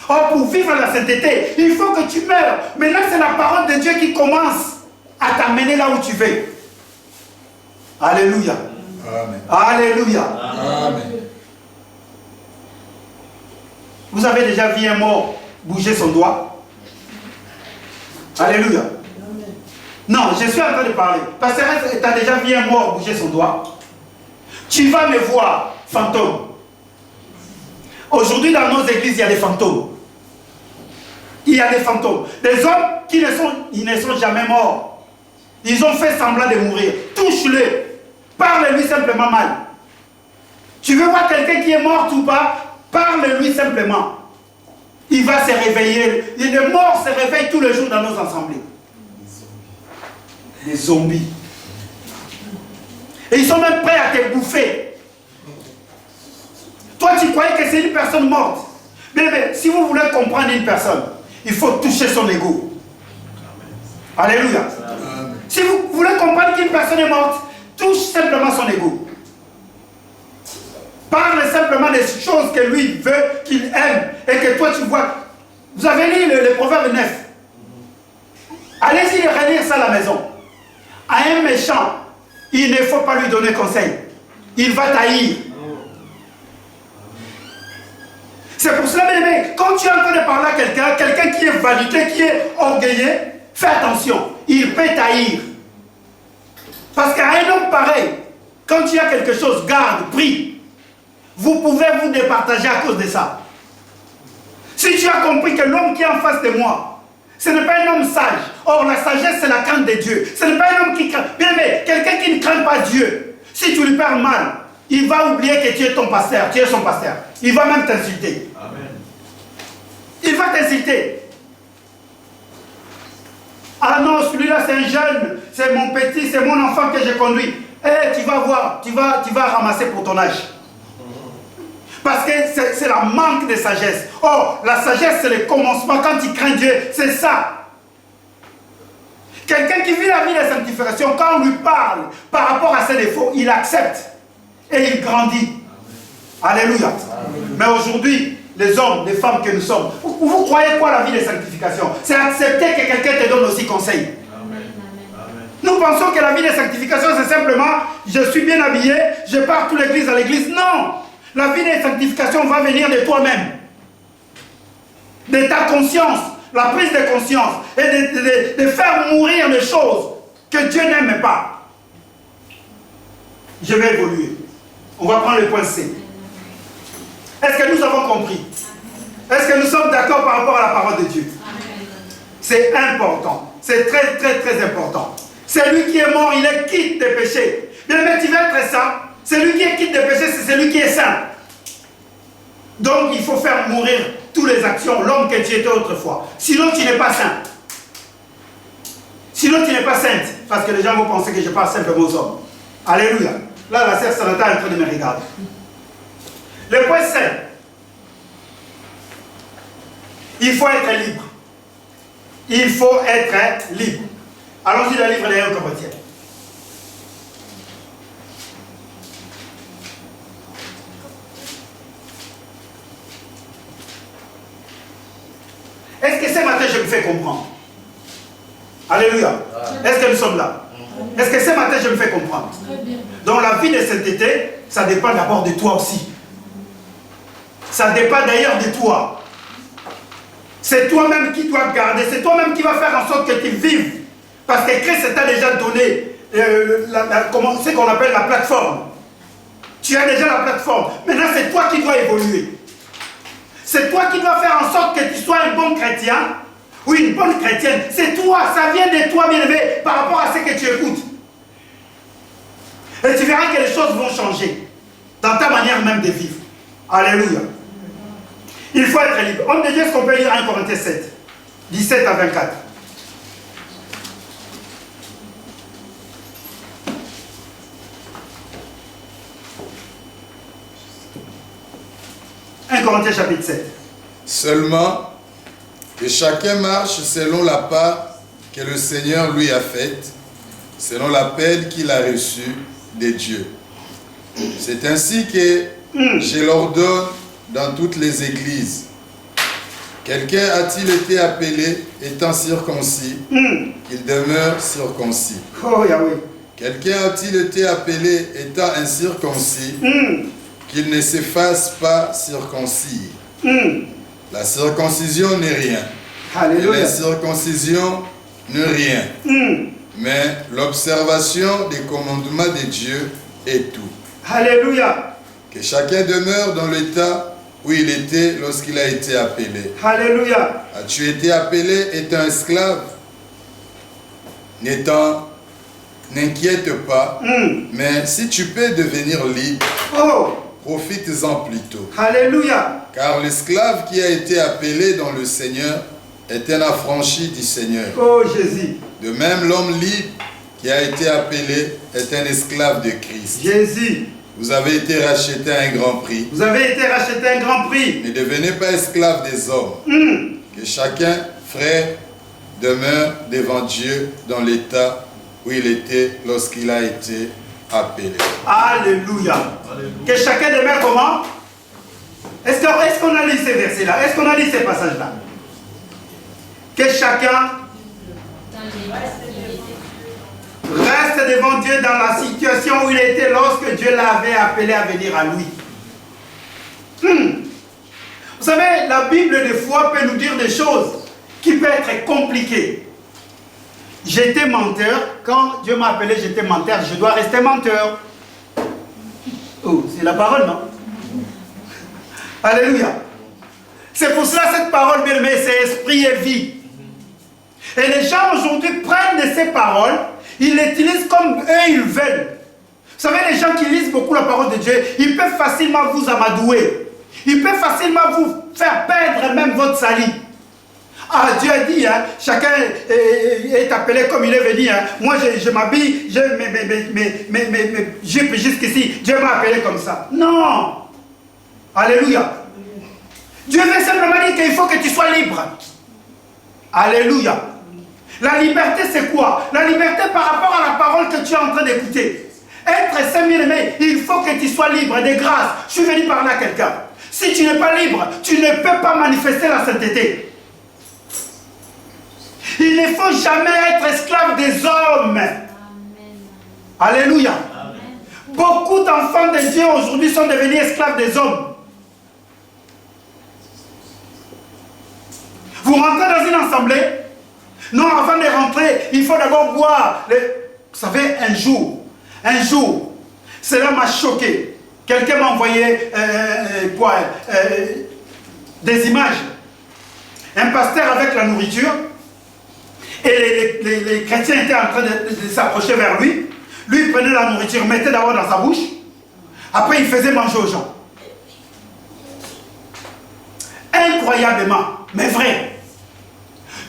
Or, pour vivre la sainteté, il faut que tu meurs. Maintenant, c'est la parole de Dieu qui commence à t'amener là où tu veux. Alléluia. Amen. Alléluia. Amen. Vous avez déjà vu un mort bouger son doigt? Alléluia. Non, je suis en train de parler. Parce que tu as déjà vu un mort bouger son doigt? Tu vas me voir, fantôme. Aujourd'hui, dans nos églises, il y a des fantômes. Il y a des fantômes. Des hommes qui ne sont jamais morts. Ils ont fait semblant de mourir. Touche-le. Parle-lui simplement mal. Tu veux voir quelqu'un qui est mort ou pas? Parle-lui simplement. Il va se réveiller. Les morts se réveillent tous les jours dans nos assemblées. Des zombies. Et ils sont même prêts à te bouffer. Toi, tu croyais que c'est une personne morte. Mais si vous voulez comprendre une personne, il faut toucher son ego. Alléluia. Amen. Si vous voulez comprendre qu'une personne est morte, touche simplement son ego. Parle simplement des choses que lui veut, qu'il aime, et que toi tu vois. Vous avez lu le Proverbe 9. Allez-y relire ça à la maison. À un méchant, il ne faut pas lui donner conseil. Il va t'haïr. C'est pour cela, bien-aimé, quand tu es en train de parler à quelqu'un qui est validé, qui est orgueilleux, fais attention. Il peut t'haïr. Parce qu'à un homme pareil, quand tu as quelque chose, garde, prie. Vous pouvez vous départager à cause de ça. Si tu as compris que l'homme qui est en face de moi, ce n'est pas un homme sage. Or, la sagesse, c'est la crainte de Dieu. Ce n'est pas un homme qui craint. Bien aimé, quelqu'un qui ne craint pas Dieu, si tu lui parles mal, il va oublier que tu es ton pasteur, tu es son pasteur. Il va même t'insulter. Amen. Il va t'insulter. Ah non, celui-là c'est un jeune, c'est mon petit, c'est mon enfant que je conduis. Eh, tu vas voir, tu vas ramasser pour ton âge. Parce que c'est la manque de sagesse. Oh, la sagesse c'est le commencement. Quand tu crains Dieu, c'est ça. Quelqu'un qui vit la vie de sanctification, quand on lui parle par rapport à ses défauts, il accepte et il grandit. Amen. Alléluia. Amen. Mais aujourd'hui, les hommes, les femmes que nous sommes, vous croyez quoi la vie de sanctification? C'est accepter que quelqu'un te donne aussi conseil. Amen. Nous pensons que la vie de sanctification, c'est simplement, je suis bien habillé, je pars toute l'église à l'église. Non! La vie de sanctification va venir de toi-même. De ta conscience, la prise de conscience, et de faire mourir les choses que Dieu n'aime pas. Je vais évoluer. On va prendre le point C. Est-ce que nous avons compris? Est-ce que nous sommes d'accord par rapport à la parole de Dieu? C'est important. C'est très, très, très important. Celui qui est mort, il est quitte des péchés. Bien, mais tu vas être saint. Celui qui est quitte des péchés, c'est celui qui est saint. Donc, il faut faire mourir toutes les actions, l'homme que tu étais autrefois. Sinon, tu n'es pas saint. Sinon, tu n'es pas sainte. Parce que les gens vont penser que je parle simplement aux hommes. Alléluia. Là, la sœur Sanata est en train de me regarder. Le point C. Il faut être libre. Il faut être libre. Allons-y dans le livre des 1 Corinthiens. Est-ce que ce matin je me fais comprendre? Alléluia. Est-ce que nous sommes là? Est-ce que ce matin je me fais comprendre? Donc la vie de sainteté, ça dépend d'abord de toi aussi. Ça dépend d'ailleurs de toi. C'est toi-même qui dois garder, c'est toi-même qui va faire en sorte que tu vives. Parce que Christ t'a déjà donné ce qu'on appelle la plateforme. Tu as déjà la plateforme. Maintenant c'est toi qui dois évoluer. C'est toi qui dois faire en sorte que tu sois un bon chrétien ou une bonne chrétienne. C'est toi, ça vient de toi, bien-aimé, par rapport à ce que tu écoutes. Et tu verras que les choses vont changer dans ta manière même de vivre. Alléluia. Il faut être libre. On dit ce qu'on peut lire 1 Corinthiens 7, 17 à 24. chapitre 7. Seulement, que chacun marche selon la part que le Seigneur lui a faite, selon l'appel qu'il a reçu de Dieu. C'est ainsi que je l'ordonne dans toutes les églises. Quelqu'un a-t-il été appelé étant circoncis, qu'il demeure circoncis. Oh Yahweh. Quelqu'un a-t-il été appelé étant incirconcis, qu'il ne se fasse pas circoncis. La circoncision n'est rien. Alléluia. Et la circoncision n'est rien. Mais l'observation des commandements de Dieu est tout. Alléluia. Que chacun demeure dans l'état où il était lorsqu'il a été appelé. Alléluia. As-tu été appelé étant esclave? N'inquiète pas, mais si tu peux devenir libre, profites-en plutôt. Alléluia. Car l'esclave qui a été appelé dans le Seigneur est un affranchi du Seigneur. Oh Jésus. De même, l'homme libre qui a été appelé est un esclave de Christ. Jésus. Vous avez été racheté à un grand prix. Vous avez été racheté à un grand prix. Ne devenez pas esclave des hommes. Que chacun, frère, demeure devant Dieu dans l'état où il était lorsqu'il a été appelé. Alléluia. Que chacun demeure comment? Est-ce qu'on a lu ces versets-là? Est-ce qu'on a lu ces passages-là? Que chacun reste devant Dieu dans la situation où il était lorsque Dieu l'avait appelé à venir à lui. Vous savez, la Bible des fois peut nous dire des choses qui peuvent être compliquées. J'étais menteur. Quand Dieu m'a appelé, j'étais menteur. Je dois rester menteur. Oh, c'est la parole, non? Alléluia. C'est pour cela cette parole, bien aimé, c'est esprit et vie. Et les gens aujourd'hui prennent de ces paroles, ils les utilisent comme eux ils veulent. Vous savez, les gens qui lisent beaucoup la parole de Dieu, ils peuvent facilement vous amadouer. Ils peuvent facilement vous faire perdre même votre salut. Ah, Dieu a dit, hein, chacun est appelé comme il est venu. Hein. Moi, je m'habille, mes jupes jusqu'ici. Dieu m'a appelé comme ça. Non. Alléluia. Dieu veut simplement dire qu'il faut que tu sois libre. Alléluia. La liberté, c'est quoi? La liberté par rapport à la parole que tu es en train d'écouter. Être saint bien-aimé, il faut que tu sois libre de grâce. Je suis venu parler à quelqu'un. Si tu n'es pas libre, tu ne peux pas manifester la sainteté. Il ne faut jamais être esclave des hommes. Amen. Alléluia. Amen. Beaucoup d'enfants de Dieu aujourd'hui sont devenus esclaves des hommes. Vous rentrez dans une assemblée. Non, avant de rentrer, il faut d'abord boire. Vous savez, un jour, cela m'a choqué. Quelqu'un m'a envoyé des images. Un pasteur avec la nourriture. Et les chrétiens étaient en train de s'approcher vers lui. Lui, il prenait la nourriture, mettait d'abord dans sa bouche. Après, il faisait manger aux gens. Incroyablement, mais vrai.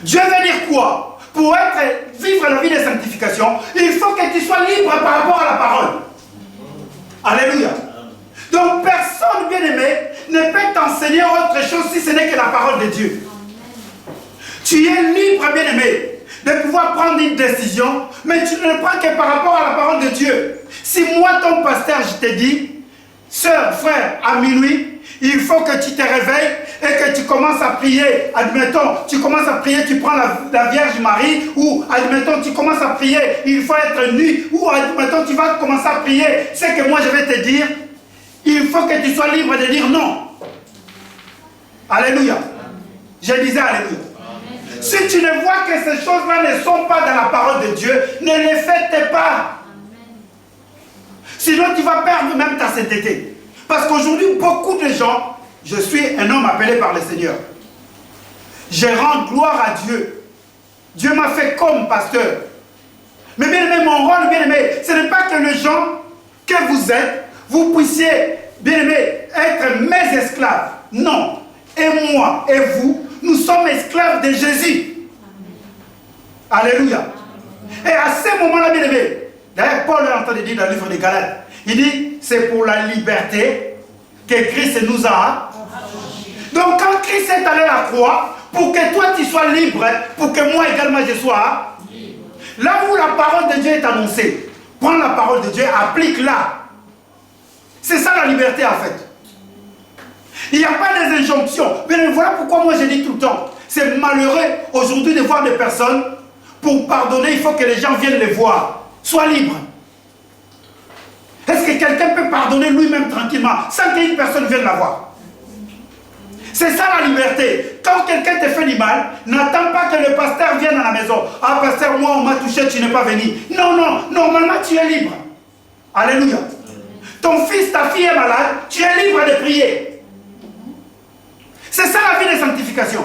Dieu veut dire quoi? Pour vivre la vie de sanctification, il faut que tu sois libre par rapport à la parole. Alléluia. Donc, personne bien-aimé ne peut t'enseigner autre chose si ce n'est que la parole de Dieu. Tu es libre, bien-aimé, de pouvoir prendre une décision, mais tu ne le prends que par rapport à la parole de Dieu. Si moi, ton pasteur, je te dis, sœur, frère, à minuit, il faut que tu te réveilles et que tu commences à prier. Admettons, tu commences à prier, tu prends la Vierge Marie, ou admettons, tu commences à prier, il faut être nu, ou admettons, tu vas commencer à prier. C'est que moi, je vais te dire, il faut que tu sois libre de dire non. Alléluia. Je disais alléluia. Si tu ne vois que ces choses-là ne sont pas dans la parole de Dieu, ne les faites pas. Sinon, tu vas perdre même ta sainteté. Parce qu'aujourd'hui, beaucoup de gens, je suis un homme appelé par le Seigneur. Je rends gloire à Dieu. Dieu m'a fait comme pasteur. Mais bien aimé, mon rôle, bien aimé, ce n'est pas que les gens que vous êtes, vous puissiez, bien aimé, être mes esclaves. Non. Et moi et vous, nous sommes esclaves de Jésus. Amen. Alléluia. Amen. Et à ce moment-là, bien aimé, d'ailleurs, Paul est en train de dire dans le livre des Galates, il dit, c'est pour la liberté que Christ nous a. Donc quand Christ est allé à la croix, pour que toi tu sois libre, pour que moi également je sois libre. Là où la parole de Dieu est annoncée, prends la parole de Dieu, applique-la. C'est ça la liberté en fait. Il n'y a pas des injonctions. Mais voilà pourquoi moi je dis tout le temps, c'est malheureux aujourd'hui de voir des personnes, pour pardonner, il faut que les gens viennent les voir. Sois libre. Est-ce que quelqu'un peut pardonner lui-même tranquillement, sans qu'une personne vienne la voir? C'est ça la liberté. Quand quelqu'un te fait du mal, n'attends pas que le pasteur vienne à la maison. Ah pasteur, moi on m'a touché, tu n'es pas venu. Non, non, normalement tu es libre. Alléluia. Ton fils, ta fille est malade, tu es libre de prier. C'est ça la vie de sanctification.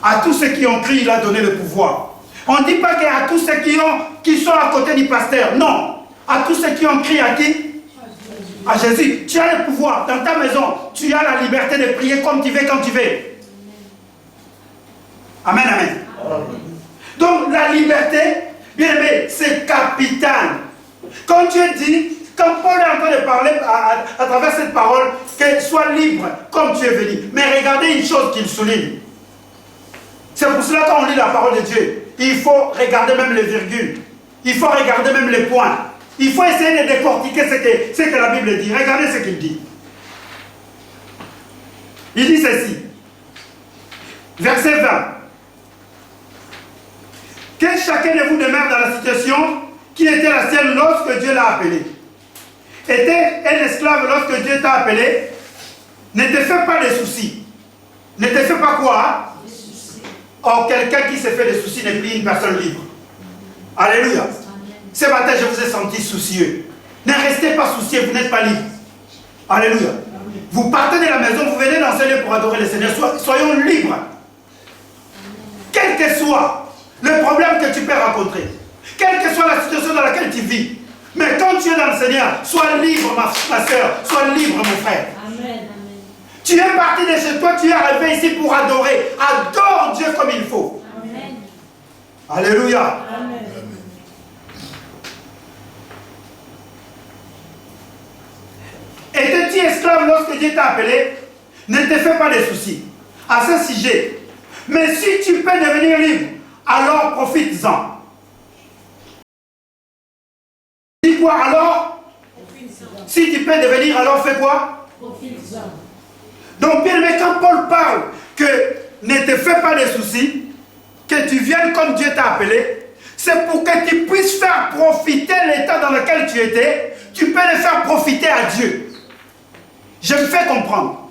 À tous ceux qui ont crié, il a donné le pouvoir. On ne dit pas qu'à tous ceux qui sont à côté du pasteur. Non. À tous ceux qui ont crié à qui? À Jésus. Tu as le pouvoir. Dans ta maison, tu as la liberté de prier comme tu veux, quand tu veux. Amen, amen. Donc la liberté, bien aimé, c'est capital. Quand Dieu dit, quand Paul est en train de parler à travers cette parole, que sois libre comme tu es venu. Mais regardez une chose qu'il souligne. C'est pour cela quand on lit la parole de Dieu, il faut regarder même les virgules. Il faut regarder même les points. Il faut essayer de décortiquer ce que la Bible dit. Regardez ce qu'il dit. Il dit ceci. Verset 20. Que chacun de vous demeure dans la situation qui était la sienne lorsque Dieu l'a appelé. Était un esclave lorsque Dieu t'a appelé. Ne te fais pas de soucis. Ne te fais pas quoi? Or, quelqu'un qui se fait des soucis n'est plus une personne libre. Alléluia. Ce matin, je vous ai senti soucieux. Ne restez pas soucieux, vous n'êtes pas libre. Alléluia. Vous partez de la maison, vous venez dans ce lieu pour adorer le Seigneur. Soyons libres. Quel que soit le problème que tu peux rencontrer, quelle que soit la situation dans laquelle tu vis, mais quand tu es dans le Seigneur, sois libre, ma soeur, sois libre, mon frère. Amen. Tu es parti de chez toi, tu es arrivé ici pour adorer. Adore Dieu comme il faut. Amen. Alléluia. Amen. Étais-tu esclave lorsque Dieu t'a appelé? Ne te fais pas de soucis à ce sujet. Mais si tu peux devenir libre, alors profites-en. Dis quoi alors? Si tu peux devenir, alors fais quoi? Profites-en. Donc bien aimé, quand Paul parle que ne te fais pas de soucis, que tu viennes comme Dieu t'a appelé, c'est pour que tu puisses faire profiter l'état dans lequel tu étais, tu peux le faire profiter à Dieu. Je me fais comprendre.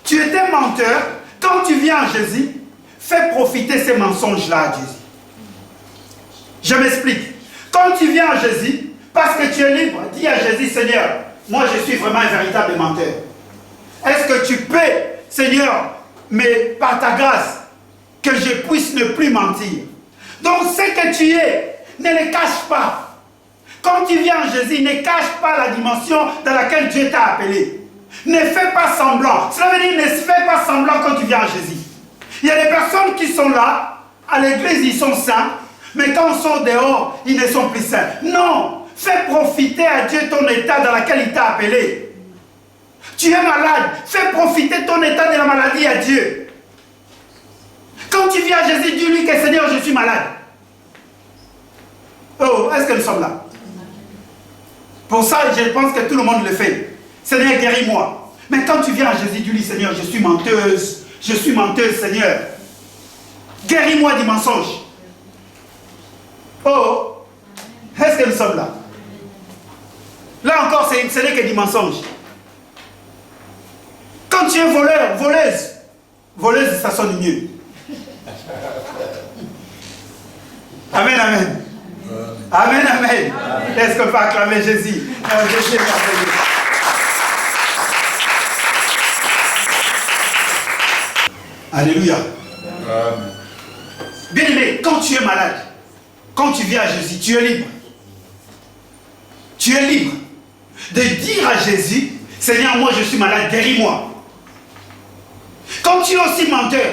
Tu étais menteur, quand tu viens à Jésus, fais profiter ces mensonges-là à Jésus. Je m'explique. Quand tu viens à Jésus, parce que tu es libre, dis à Jésus, Seigneur, moi je suis vraiment un véritable menteur. Est-ce que tu peux, Seigneur, mais par ta grâce, que je puisse ne plus mentir? Donc ce que tu es, ne le cache pas. Quand tu viens à Jésus, ne cache pas la dimension dans laquelle Dieu t'a appelé. Ne fais pas semblant. Cela veut dire ne fais pas semblant quand tu viens à Jésus. Il y a des personnes qui sont là, à l'église ils sont saints, mais quand ils sont dehors, ils ne sont plus saints. Non, fais profiter à Dieu ton état dans lequel il t'a appelé. Tu es malade, fais profiter ton état de la maladie à Dieu. Quand tu viens à Jésus, dis-lui que Seigneur, je suis malade. Oh, est-ce que nous sommes là? Pour ça, je pense que tout le monde le fait. Seigneur, guéris-moi. Mais quand tu viens à Jésus, dis-lui, Seigneur, je suis menteuse, Seigneur. Guéris-moi du mensonge. Oh, est-ce que nous sommes là? Là encore, ce n'est que du mensonge. Quand tu es voleur, voleuse, ça sonne mieux. Amen, amen. Amen, amen. Est-ce qu'on peut acclamer Jésus? Jésus est merveilleux. Alléluia. Amen. Bien aimé, quand tu es malade, quand tu viens à Jésus, tu es libre. Tu es libre de dire à Jésus, Seigneur, moi je suis malade, guéris-moi. Quand tu es aussi menteur,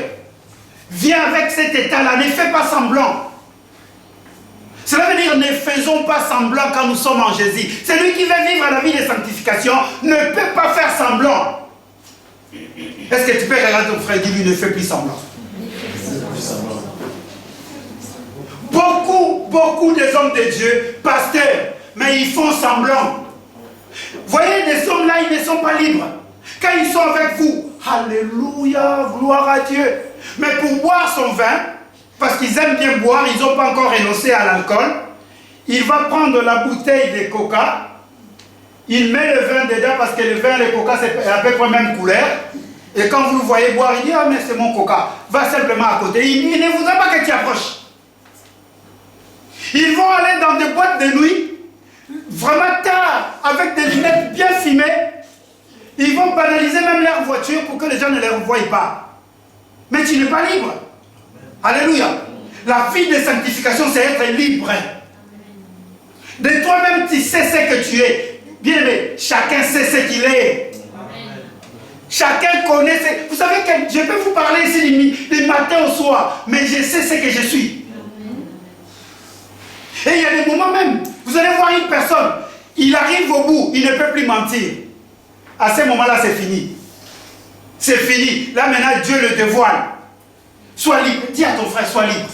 viens avec cet état-là, ne fais pas semblant. Cela veut dire, ne faisons pas semblant quand nous sommes en Jésus. Celui qui veut vivre la vie de sanctification ne peut pas faire semblant. Est-ce que tu peux regarder ton frère et dire, lui ne fait plus semblant? Beaucoup des hommes de Dieu, pasteurs, mais ils font semblant. Voyez, les hommes là, ils ne sont pas libres. Quand ils sont avec vous, alléluia, gloire à Dieu. Mais pour boire son vin, parce qu'ils aiment bien boire, ils n'ont pas encore renoncé à l'alcool, il va prendre la bouteille de coca, il met le vin dedans, parce que le vin et le coca, c'est à peu près la même couleur. Et quand vous le voyez boire, il dit, ah mais c'est mon coca. Va simplement à côté. Il ne voudra pas que tu approches. Ils vont aller dans des boîtes de nuit, vraiment tard, avec des lunettes bien fumées. Ils vont banaliser même leur voiture pour que les gens ne les revoient pas. Mais tu n'es pas libre. Alléluia. La vie de sanctification, c'est être libre. De toi-même, tu sais ce que tu es. Bien aimé, chacun sait ce qu'il est. Chacun connaît ce... Vous savez que je peux vous parler ici du matin au soir, mais je sais ce que je suis. Et il y a des moments même, vous allez voir une personne, il arrive au bout, il ne peut plus mentir. À ce moment-là, c'est fini. C'est fini. Là maintenant, Dieu le dévoile. Sois libre. Dis à ton frère, sois libre.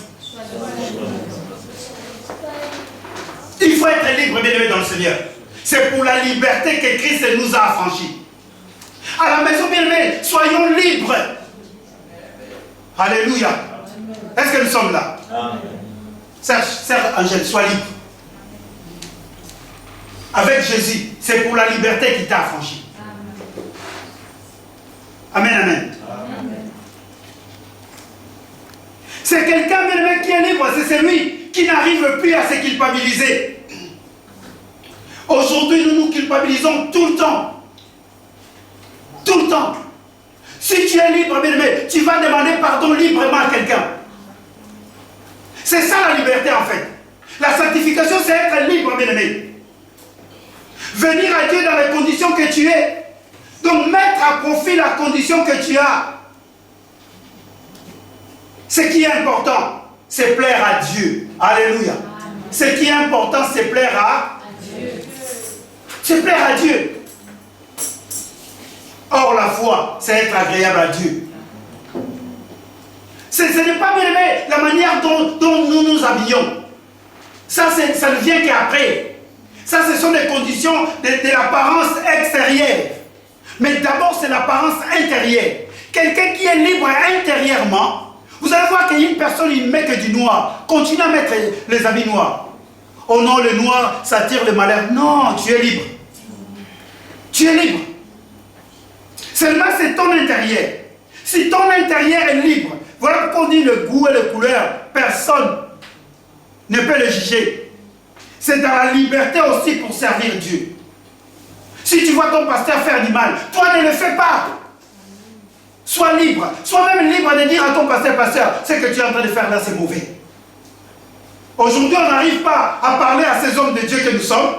Il faut être libre, bien-aimé dans le Seigneur. C'est pour la liberté que Christ nous a affranchis. À la maison, bien-aimé, soyons libres. Alléluia. Est-ce que nous sommes là? Sœur Angèle, sois libre. Avec Jésus, c'est pour la liberté qu'il t'a affranchi. Amen, amen. C'est quelqu'un, bien-aimé, qui est libre. C'est celui qui n'arrive plus à se culpabiliser. Aujourd'hui, nous nous culpabilisons tout le temps. Tout le temps. Si tu es libre, bien-aimé, tu vas demander pardon librement à quelqu'un. C'est ça la liberté en fait. La sanctification, c'est être libre, bien-aimé. Venir à Dieu dans les conditions que tu es. Donc mettre à profit la condition que tu as. Ce qui est important, c'est plaire à Dieu. Alléluia. Ce qui est important, c'est plaire à Dieu. C'est plaire à Dieu. Or, la foi, c'est être agréable à Dieu. Ce n'est pas, bien aimé, la manière dont nous nous habillons. Ça ne vient qu'après. Ça, ce sont des conditions de l'apparence extérieure. Mais d'abord, c'est l'apparence intérieure. Quelqu'un qui est libre intérieurement, vous allez voir qu'il y a une personne, il ne met que du noir. Continue à mettre les habits noirs. Oh non, le noir, ça attire le malheur. Non, tu es libre. Tu es libre. Seulement, c'est ton intérieur. Si ton intérieur est libre, voilà pourquoi on dit le goût et les couleurs, personne ne peut le juger. C'est dans la liberté aussi pour servir Dieu. Si tu vois ton pasteur faire du mal, toi ne le fais pas. Sois libre. Sois même libre de dire à ton pasteur, ce que tu es en train de faire là, c'est mauvais. Aujourd'hui, on n'arrive pas à parler à ces hommes de Dieu que nous sommes,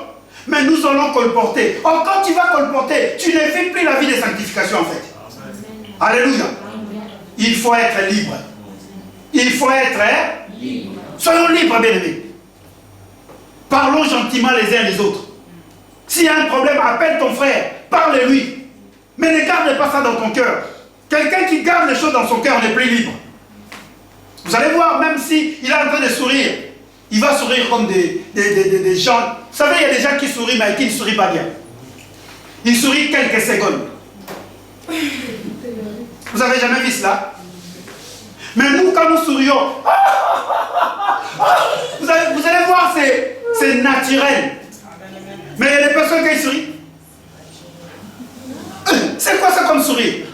mais nous allons colporter. Or, quand tu vas colporter, tu ne vis plus la vie de sanctification en fait. Amen. Alléluia. Il faut être libre. Il faut être libre. Soyons libres, bien-aimés. Parlons gentiment les uns les autres. S'il y a un problème, appelle ton frère, parle-lui. Mais ne garde pas ça dans ton cœur. Quelqu'un qui garde les choses dans son cœur n'est plus libre. Vous allez voir, même s'il est en train de sourire, il va sourire comme des gens. Vous savez, il y a des gens qui sourient, mais qui ne sourient pas bien. Ils sourient quelques secondes. Vous avez jamais vu cela? Mais nous, quand nous sourions, vous allez voir, c'est naturel. Mais il y a des personnes qui sourient. C'est quoi ça comme sourire?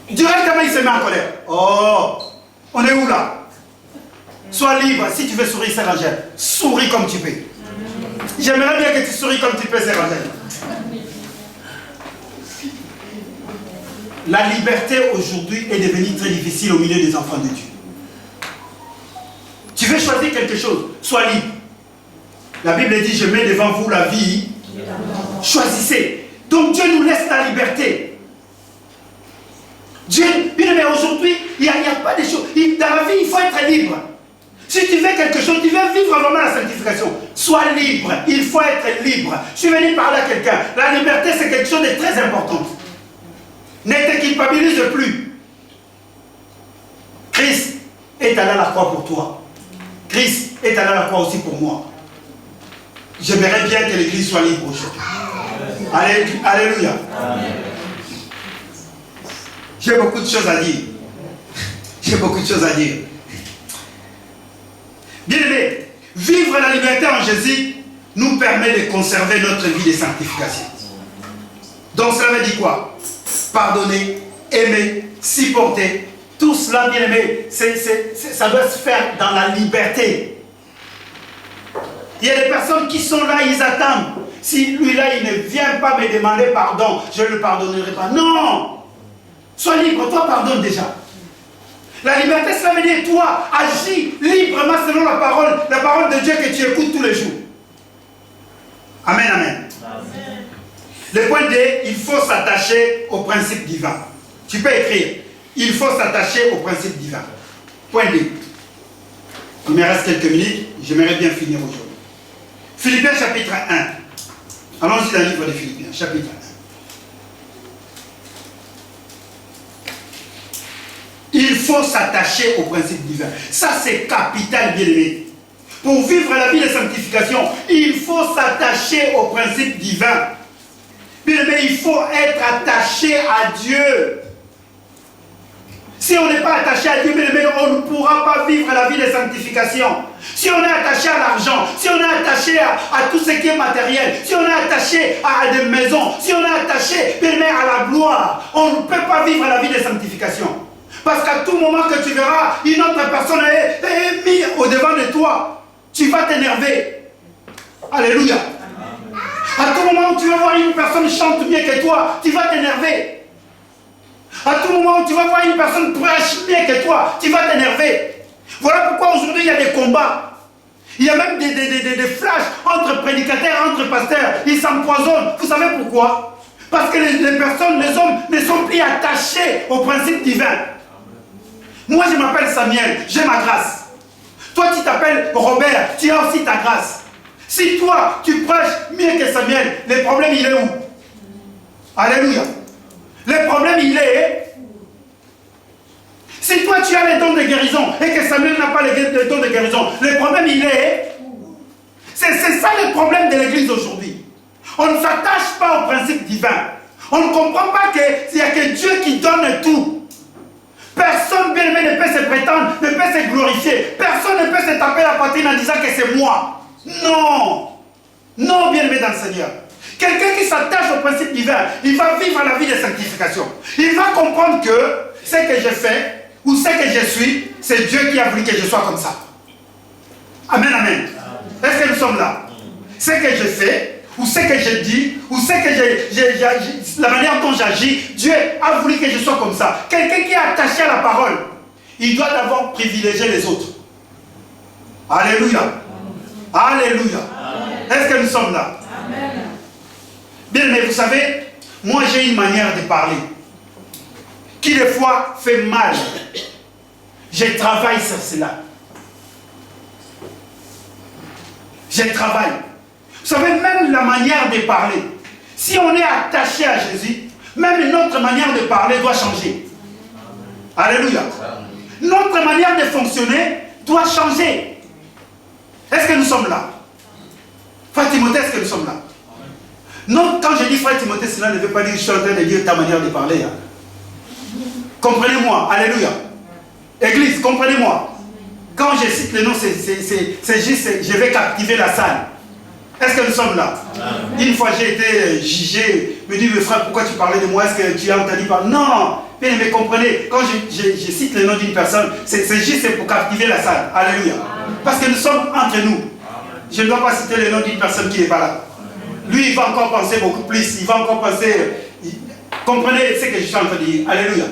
Directement, il se met en colère. Oh, on est où là? Sois libre. Si tu veux sourire, c'est Angèle. Souris comme tu peux. J'aimerais bien que tu souris comme tu peux, c'est Angèle. La liberté aujourd'hui est devenue très difficile au milieu des enfants de Dieu. Tu veux choisir quelque chose, sois libre. La Bible dit, je mets devant vous la vie. Choisissez. Donc Dieu nous laisse la liberté. Dieu, bien aimé, aujourd'hui, il n'y a pas de choses. Dans la vie, il faut être libre. Si tu veux quelque chose, tu veux vivre vraiment la sanctification, sois libre. Il faut être libre. Je suis venu parler à quelqu'un. La liberté, c'est quelque chose de très important. Ne te culpabilise plus. Christ est allé à la croix pour toi. Christ est allé à la croix aussi pour moi. J'aimerais bien que l'église soit libre aujourd'hui. Alléluia. J'ai beaucoup de choses à dire. J'ai beaucoup de choses à dire. Bien aimé, vivre la liberté en Jésus nous permet de conserver notre vie de sanctification. Donc cela veut dire quoi? Pardonner, aimer, supporter. Tout cela, bien aimé, ça doit se faire dans la liberté. Il y a des personnes qui sont là, ils attendent. Si lui-là, il ne vient pas me demander pardon, je ne le pardonnerai pas. Non! Sois libre, toi pardonne déjà. La liberté, cela veut dire toi, agis librement selon la parole de Dieu que tu écoutes tous les jours. Amen, amen. Amen. Le point D, il faut s'attacher au principe divin. Tu peux écrire, il faut s'attacher au principe divin. Point D. Il me reste quelques minutes, j'aimerais bien finir aujourd'hui. Philippiens chapitre 1. Allons-y dans le livre de Philippiens, chapitre 1. Il faut s'attacher au principe divin. Ça, c'est capital, bien aimé. Pour vivre la vie de sanctification, il faut s'attacher au principe divin. Bien aimé, il faut être attaché à Dieu. Si on n'est pas attaché à Dieu, bien aimé, on ne pourra pas vivre la vie de sanctification. Si on est attaché à l'argent, si on est attaché à tout ce qui est matériel, si on est attaché à des maisons, si on est attaché, bien aimé, à la gloire, on ne peut pas vivre la vie de sanctification. Parce qu'à tout moment que tu verras une autre personne est mise au-devant de toi, tu vas t'énerver. Alléluia. À tout moment où tu vas voir une personne chante mieux que toi, tu vas t'énerver. À tout moment où tu vas voir une personne prêche mieux que toi, tu vas t'énerver. Voilà pourquoi aujourd'hui il y a des combats. Il y a même des flashs entre prédicateurs, entre pasteurs. Ils s'empoisonnent. Vous savez pourquoi? Parce que les personnes, les hommes ne sont plus attachés au principe divin. Moi je m'appelle Samuel, j'ai ma grâce. Toi tu t'appelles Robert, tu as aussi ta grâce. Si toi tu prêches mieux que Samuel, le problème il est où? Alléluia. Le problème il est... Si toi tu as les dons de guérison et que Samuel n'a pas les dons de guérison, le problème il est... C'est ça le problème de l'église aujourd'hui. On ne s'attache pas au principe divin. On ne comprend pas qu'il n'y a que Dieu qui donne tout. Personne, bien aimé, ne peut se prétendre, ne peut se glorifier. Personne ne peut se taper la poitrine en disant que c'est moi. Non. Non, bien aimé dans le Seigneur. Quelqu'un qui s'attache au principe divin, il va vivre la vie de sanctification. Il va comprendre que ce que je fais, ou ce que je suis, c'est Dieu qui a voulu que je sois comme ça. Amen, amen. Est-ce que nous sommes là? Ce que je fais, ou ce que je dis, ou ce que la manière dont j'agis, Dieu a voulu que je sois comme ça. Quelqu'un qui est attaché à la parole, il doit d'abord privilégier les autres. Alléluia. Alléluia. Est-ce que nous sommes là? Amen. Bien, mais vous savez, moi j'ai une manière de parler qui des fois fait mal. Je travaille sur cela. Je travaille. Vous savez, même la manière de parler, si on est attaché à Jésus, même notre manière de parler doit changer. Alléluia. Notre manière de fonctionner doit changer. Est-ce que nous sommes là? Frère Timothée, est-ce que nous sommes là? Non, quand je dis frère Timothée, cela ne veut pas dire que je suis en train de dire ta manière de parler. Hein. Comprenez-moi. Alléluia. Église, comprenez-moi. Quand je cite le nom, c'est juste, je vais captiver la salle. Est-ce que nous sommes là? Une fois j'ai été jugé, me dit, mais frère, pourquoi tu parlais de moi? Est-ce que tu as entendu parler? Non, mais comprenez, quand je cite le nom d'une personne, c'est juste pour captiver la salle. Alléluia. Parce que nous sommes entre nous. Je ne dois pas citer le nom d'une personne qui n'est pas là. Lui, il va encore penser beaucoup plus. Il va encore penser... Comprenez ce que je suis en train de dire. Alléluia.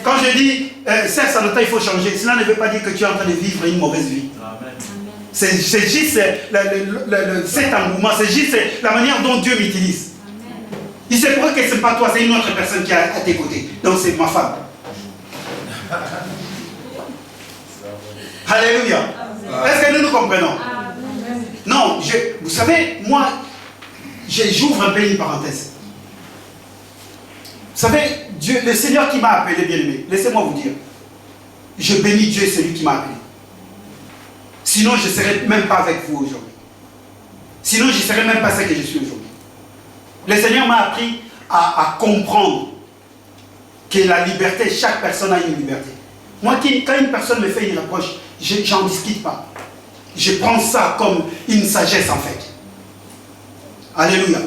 Quand je dis, certes, à il faut changer, cela ne veut pas dire que tu es en train de vivre une mauvaise vie. C'est juste cet engouement, c'est juste la manière dont Dieu m'utilise. Il se pourrait que ce n'est pas toi, c'est une autre personne qui est à tes côtés. Donc c'est ma femme. Alléluia. Est-ce que nous comprenons? Non, vous savez, moi, j'ouvre un peu une parenthèse. Vous savez, Dieu, le Seigneur qui m'a appelé, bien-aimé, laissez-moi vous dire, je bénis Dieu, c'est lui qui m'a appelé. Sinon, je ne serais même pas avec vous aujourd'hui. Sinon, je ne serais même pas ce que je suis aujourd'hui. Le Seigneur m'a appris à comprendre que la liberté, chaque personne a une liberté. Moi, quand une personne me fait une reproche, j'en discute pas. Je prends ça comme une sagesse en fait. Alléluia.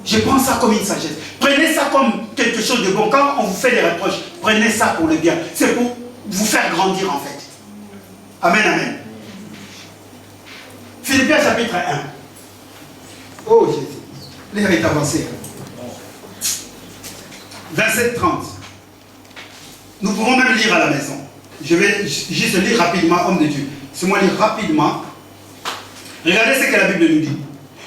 Je prends ça comme une sagesse. Prenez ça comme quelque chose de bon. Quand on vous fait des reproches, prenez ça pour le bien. C'est pour vous faire grandir en fait. Amen, amen. Philippiens chapitre 1. Oh Jésus. L'heure est avancée. Verset 30. Nous pouvons même lire à la maison. Je vais juste lire rapidement, homme de Dieu. C'est moi lire rapidement. Regardez ce que la Bible nous dit.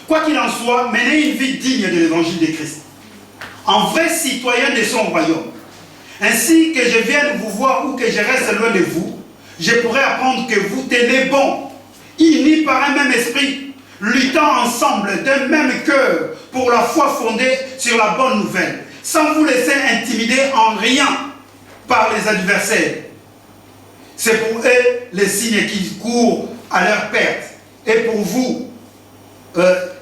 Quoi qu'il en soit, menez une vie digne de l'évangile de Christ, en vrai citoyen de son royaume. Ainsi que je vienne vous voir ou que je reste loin de vous, je pourrai apprendre que vous tenez bon, unis par un même esprit, luttant ensemble d'un même cœur pour la foi fondée sur la bonne nouvelle, sans vous laisser intimider en rien par les adversaires. C'est pour eux les signes qui courent à leur perte, et pour vous,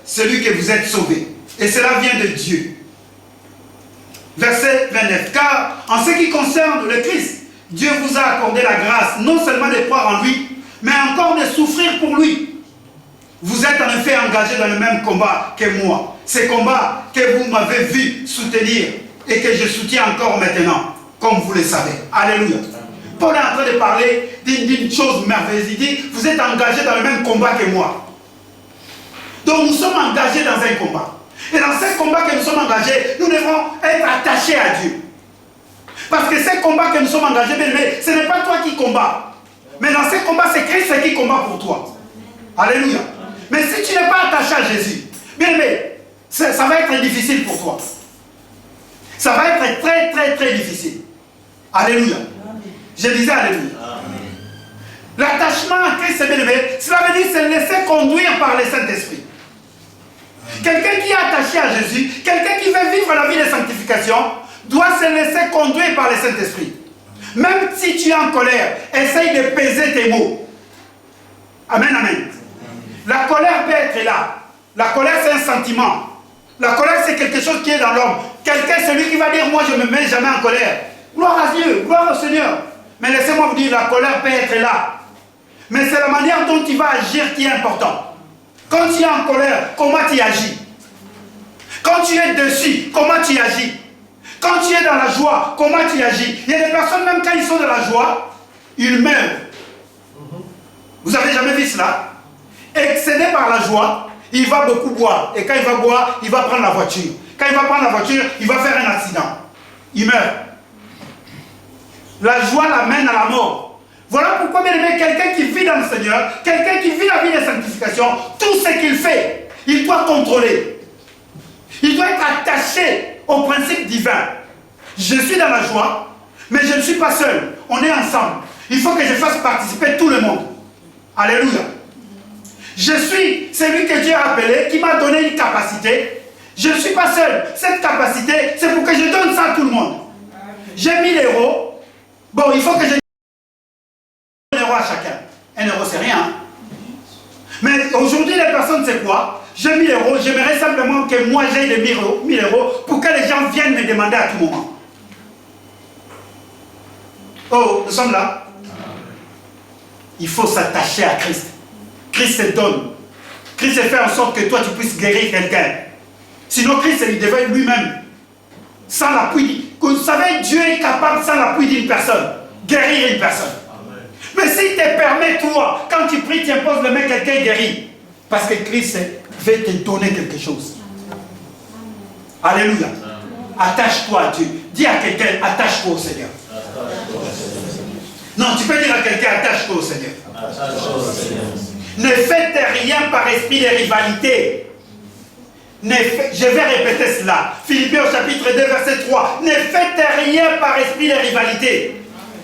celui que vous êtes sauvé. Et cela vient de Dieu. Verset 29. Car en ce qui concerne le Christ, Dieu vous a accordé la grâce non seulement de croire en lui, mais encore de souffrir pour lui. Vous êtes en effet engagés dans le même combat que moi. Ce combat que vous m'avez vu soutenir et que je soutiens encore maintenant, comme vous le savez. Alléluia. Paul est en train de parler d'une chose merveilleuse. Il dit, vous êtes engagés dans le même combat que moi. Donc nous sommes engagés dans un combat. Et dans ce combat que nous sommes engagés, nous devons être attachés à Dieu. Parce que ce combat que nous sommes engagés, bien aimé, ce n'est pas toi qui combats. Mais dans ce combat, c'est Christ qui combat pour toi. Alléluia. Mais si tu n'es pas attaché à Jésus, bien aimé, ça va être difficile pour toi. Ça va être très très très difficile. Alléluia. Je disais alléluia. L'attachement à Christ, bien aimé, cela veut dire se laisser conduire par le Saint-Esprit. Quelqu'un qui est attaché à Jésus, quelqu'un qui veut vivre la vie de sanctification, doit se laisser conduire par le Saint-Esprit. Même si tu es en colère, essaye de peser tes mots. Amen, amen. La colère peut être là. La colère, c'est un sentiment. La colère, c'est quelque chose qui est dans l'homme. Quelqu'un, celui qui va dire, moi, je ne me mets jamais en colère. Gloire à Dieu, gloire au Seigneur. Mais laissez-moi vous dire, la colère peut être là. Mais c'est la manière dont tu vas agir qui est important. Quand tu es en colère, comment tu agis? Quand tu es dessus, comment tu agis? Quand tu es dans la joie, comment tu agis? Il y a des personnes, même quand ils sont dans la joie, ils meurent. Vous avez jamais vu cela? Excédé par la joie, il va beaucoup boire. Et quand il va boire, il va prendre la voiture. Quand il va prendre la voiture, il va faire un accident. Il meurt. La joie l'amène à la mort. Voilà pourquoi, bien aimé, quelqu'un qui vit dans le Seigneur, quelqu'un qui vit la vie de sanctification, tout ce qu'il fait, il doit contrôler. Il doit être attaché au principe divin. Je suis dans la joie, mais je ne suis pas seul. On est ensemble. Il faut que je fasse participer tout le monde. Alléluia. Je suis celui que Dieu a appelé, qui m'a donné une capacité. Je ne suis pas seul. Cette capacité, c'est pour que je donne ça à tout le monde. J'ai 1000 euros. Bon, il faut que je donne 1 euro à chacun. 1 euro, c'est rien. Mais aujourd'hui, les personnes, c'est quoi? J'ai 1000 euros. J'aimerais simplement que moi, j'aie les 1000 euros pour que les gens viennent me demander à tout moment. Oh, nous sommes là. Il faut s'attacher à Christ. Christ se donne. Christ fait en sorte que toi, tu puisses guérir quelqu'un. Sinon, Christ, il devait lui-même, sans l'appui. Vous savez, Dieu est capable, sans l'appui d'une personne, guérir une personne. Amen. Mais s'il te permet, toi, quand tu pries, tu imposes le main, quelqu'un guérit. Parce que Christ veut te donner quelque chose. Alléluia. Attache-toi à Dieu. Dis à quelqu'un, attache-toi au Seigneur. Non, tu peux dire à quelqu'un, attache-toi au Seigneur. Ne faites rien par esprit de rivalité. Je vais répéter cela. Philippiens au chapitre 2, verset 3. Ne faites rien par esprit de rivalité.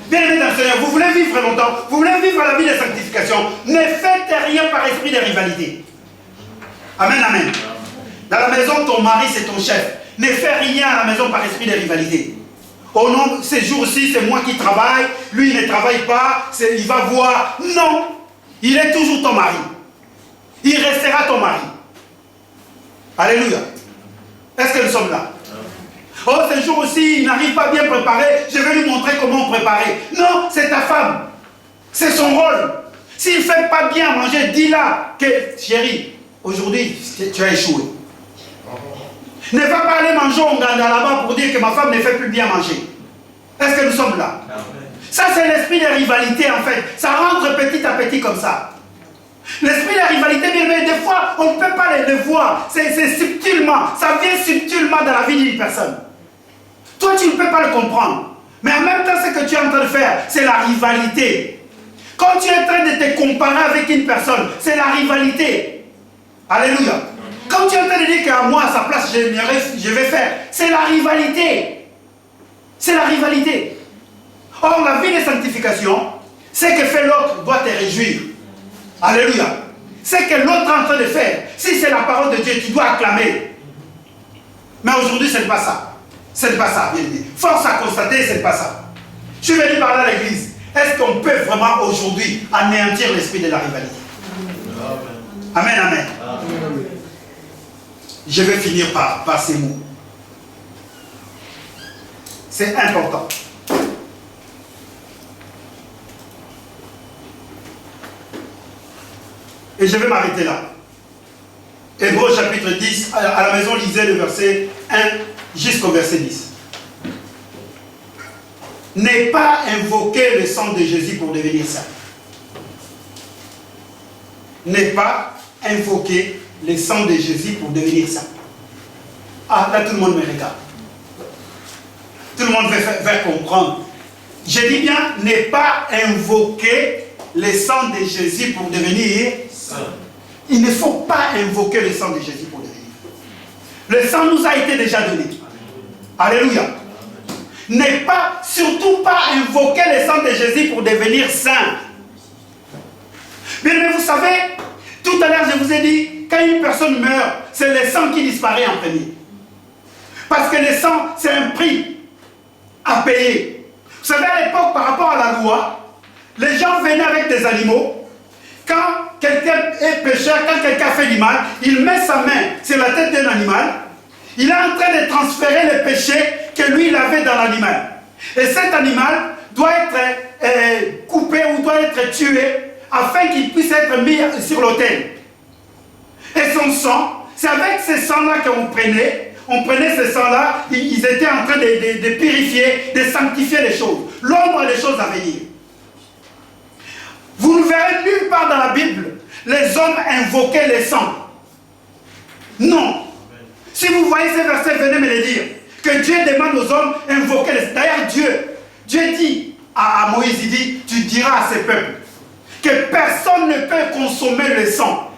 Bien-aimés dans le Seigneur, vous voulez vivre longtemps, vous voulez vivre la vie de sanctification, ne faites rien par esprit de rivalité. Amen, amen. Dans la maison, ton mari, c'est ton chef. Ne fais rien à la maison par esprit de rivalité. Oh non, ces jours-ci, c'est moi qui travaille, lui il ne travaille pas, il va voir. Non, il est toujours ton mari. Il restera ton mari. Alléluia. Est-ce que nous sommes là? Oh, ces jours-ci, il n'arrive pas bien préparé, je vais lui montrer comment préparer. Non, c'est ta femme. C'est son rôle. S'il ne fait pas bien manger, dis-la que, chérie, aujourd'hui, tu as échoué. Ne va pas aller manger au Nganda là-bas pour dire que ma femme ne fait plus bien manger. Est-ce que nous sommes là? Ça, c'est l'esprit de rivalité, en fait. Ça rentre petit à petit comme ça. L'esprit de rivalité, mais des fois, on ne peut pas le voir. C'est subtilement. Ça vient subtilement dans la vie d'une personne. Toi, tu ne peux pas le comprendre. Mais en même temps, ce que tu es en train de faire, c'est la rivalité. Quand tu es en train de te comparer avec une personne, c'est la rivalité. Alléluia. Quand tu es en train de dire qu'à moi, à sa place, je vais faire, c'est la rivalité. C'est la rivalité. Or, la vie de sanctification, ce que fait l'autre doit te réjouir. Alléluia. Ce que l'autre est en train de faire, si c'est la parole de Dieu, tu dois acclamer. Mais aujourd'hui, ce n'est pas ça. Ce n'est pas ça, bien dit. Force à constater, ce n'est pas ça. Je suis venu parler à l'église. Est-ce qu'on peut vraiment aujourd'hui anéantir l'esprit de la rivalité? Amen, amen. Amen. Je vais finir par ces mots. C'est important. Et je vais m'arrêter là. Hébreux chapitre 10, à la maison, lisez le verset 1 jusqu'au verset 10. N'est pas invoquer le sang de Jésus pour devenir saint. N'est pas invoquer le sang de Jésus pour devenir saint. Ah, là tout le monde me regarde. Tout le monde va comprendre. Je dis bien, n'est pas invoquer le sang de Jésus pour devenir saint. Il ne faut pas invoquer le sang de Jésus pour devenir. Le sang nous a été déjà donné. Alléluia. N'est pas, surtout pas invoquer le sang de Jésus pour devenir saint. Bien, mais vous savez, tout à l'heure je vous ai dit, quand une personne meurt, c'est le sang qui disparaît en premier. Parce que le sang, c'est un prix à payer. Vous savez, à l'époque, par rapport à la loi, les gens venaient avec des animaux. Quand quelqu'un est pécheur, quand quelqu'un fait du mal, il met sa main sur la tête d'un animal. Il est en train de transférer le péché que lui, il avait dans l'animal. Et cet animal doit être coupé ou doit être tué afin qu'il puisse être mis sur l'autel. Et son sang, c'est avec ce sang-là qu'on prenait. On prenait ce sang-là, ils étaient en train de purifier, de sanctifier les choses. L'ombre des choses à venir. Vous ne verrez nulle part dans la Bible les hommes invoquer le sang. Non. Si vous voyez ces versets, venez me le dire. Que Dieu demande aux hommes d'invoquer le sang. D'ailleurs, Dieu dit à Moïse, il dit, tu diras à ces peuples que personne ne peut consommer le sang.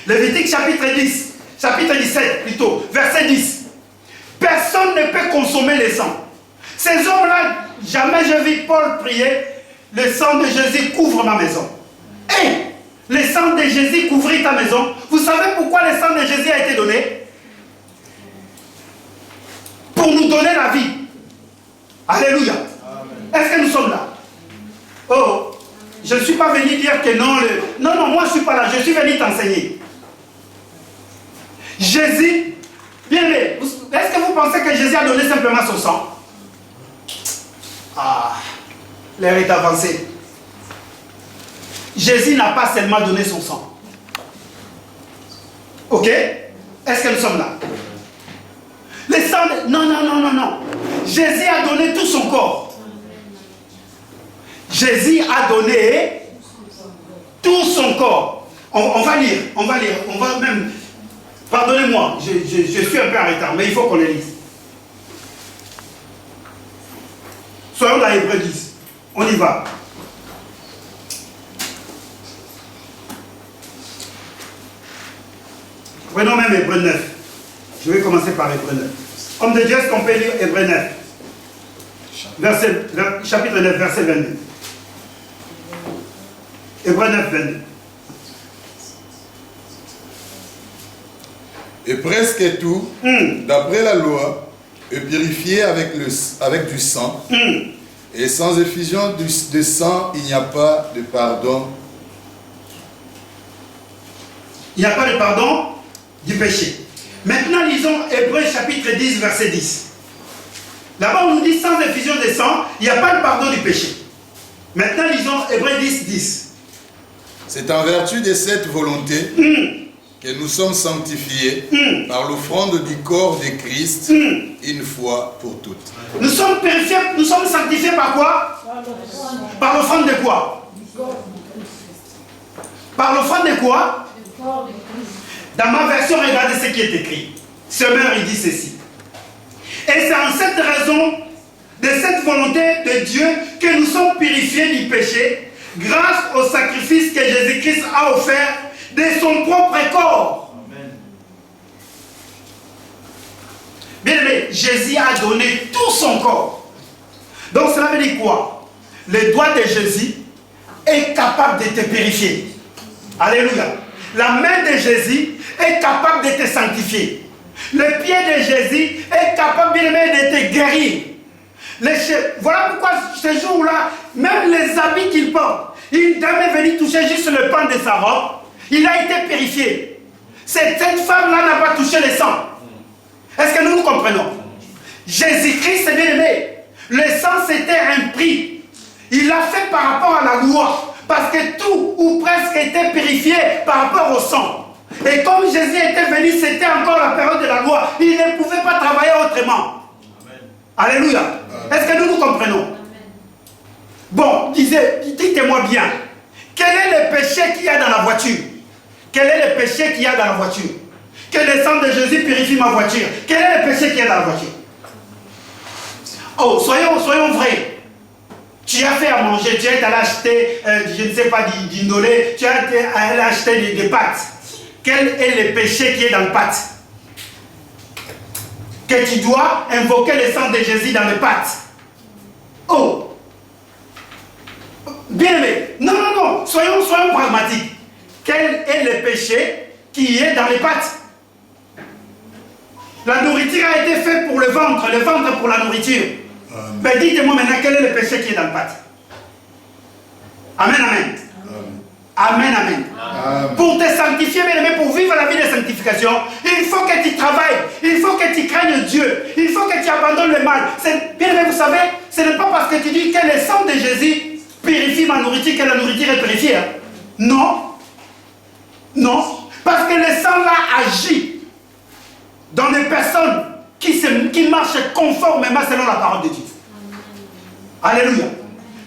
Lévitique chapitre 10, chapitre 17 plutôt, verset 10. Personne ne peut consommer le sang. Ces hommes-là, jamais je vis Paul prier, le sang de Jésus couvre ma maison. Et le sang de Jésus couvrit ta maison. Vous savez pourquoi le sang de Jésus a été donné? Pour nous donner la vie. Alléluia. Est-ce que nous sommes là? Oh, je ne suis pas venu dire que non. Non, moi je ne suis pas là. Je suis venu t'enseigner. Jésus, bien aimé, est-ce que vous pensez que Jésus a donné simplement son sang? Ah, l'heure est avancée. Jésus n'a pas seulement donné son sang. Ok? Est-ce que nous sommes là? Le sang de... Non. Jésus a donné tout son corps. Jésus a donné tout son corps. On va lire. On va même... Pardonnez-moi, je suis un peu en retard, mais il faut qu'on le lise. Soyons dans Hébreux 10. On y va. Prenons même Hébreux 9. Je vais commencer par Hébreux 9. Homme de Dieu, est-ce qu'on peut lire Hébreux 9? Chapitre 9, verset 22. Hébreux 9, 22. Et presque tout, d'après la loi, est purifié avec du sang. Et sans effusion de sang, il n'y a pas de pardon. Il n'y a pas de pardon du péché. Maintenant, lisons Hébreux chapitre 10, verset 10. Là-bas, on nous dit sans effusion de sang, il n'y a pas de pardon du péché. Maintenant, lisons Hébreux 10, 10. C'est en vertu de cette volonté que nous sommes sanctifiés par l'offrande du corps de Christ une fois pour toutes. Nous sommes purifiés, nous sommes sanctifiés par quoi? Par l'offrande de quoi? Par l'offrande de quoi? Dans ma version, regardez ce qui est écrit. Semeur, il dit ceci. Et c'est en cette raison, de cette volonté de Dieu, que nous sommes purifiés du péché, grâce au sacrifice que Jésus-Christ a offert de son propre corps. Amen. Bien aimé, Jésus a donné tout son corps. Donc cela veut dire quoi? Le doigt de Jésus est capable de te purifier. Alléluia. La main de Jésus est capable de te sanctifier. Le pied de Jésus est capable, bien aimé, de te guérir. Voilà pourquoi ce jour-là, même les habits qu'il porte, une dame est venue toucher juste le pan de sa robe, il a été purifié. Cette femme-là n'a pas touché le sang. Est-ce que nous comprenons? Jésus-Christ, c'est bien aimé. Le sang, c'était un prix. Il l'a fait par rapport à la loi. Parce que tout ou presque était purifié par rapport au sang. Et comme Jésus était venu, c'était encore la période de la loi. Il ne pouvait pas travailler autrement. Amen. Alléluia. Est-ce que nous comprenons? Amen. Bon, dites-moi bien. Quel est le péché qu'il y a dans la voiture? Quel est le péché qu'il y a dans la voiture? Que le sang de Jésus purifie ma voiture. Quel est le péché qu'il y a dans la voiture? Oh, soyons vrais. Tu as fait à manger, tu es allé acheter, je ne sais pas, du nolé, tu es allé acheter des pâtes. Quel est le péché qui est dans les pâtes? Que tu dois invoquer le sang de Jésus dans les pâtes. Oh! Bien aimé, non, soyons pragmatiques. Quel est le péché qui est dans les pâtes? La nourriture a été faite pour le ventre pour la nourriture. Mais dites-moi maintenant quel est le péché qui est dans le pâte. Amen, amen. Amen, amen. Amen. Pour te sanctifier, bien aimé, pour vivre la vie de sanctification, il faut que tu travailles, il faut que tu craignes Dieu, il faut que tu abandonnes le mal. Bien aimé, vous savez, ce n'est pas parce que tu dis que le sang de Jésus purifie ma nourriture que la nourriture est purifiée. Hein? Non. Parce que le sang là agit dans les personnes qui marchent conformément selon la parole de Dieu. Alléluia.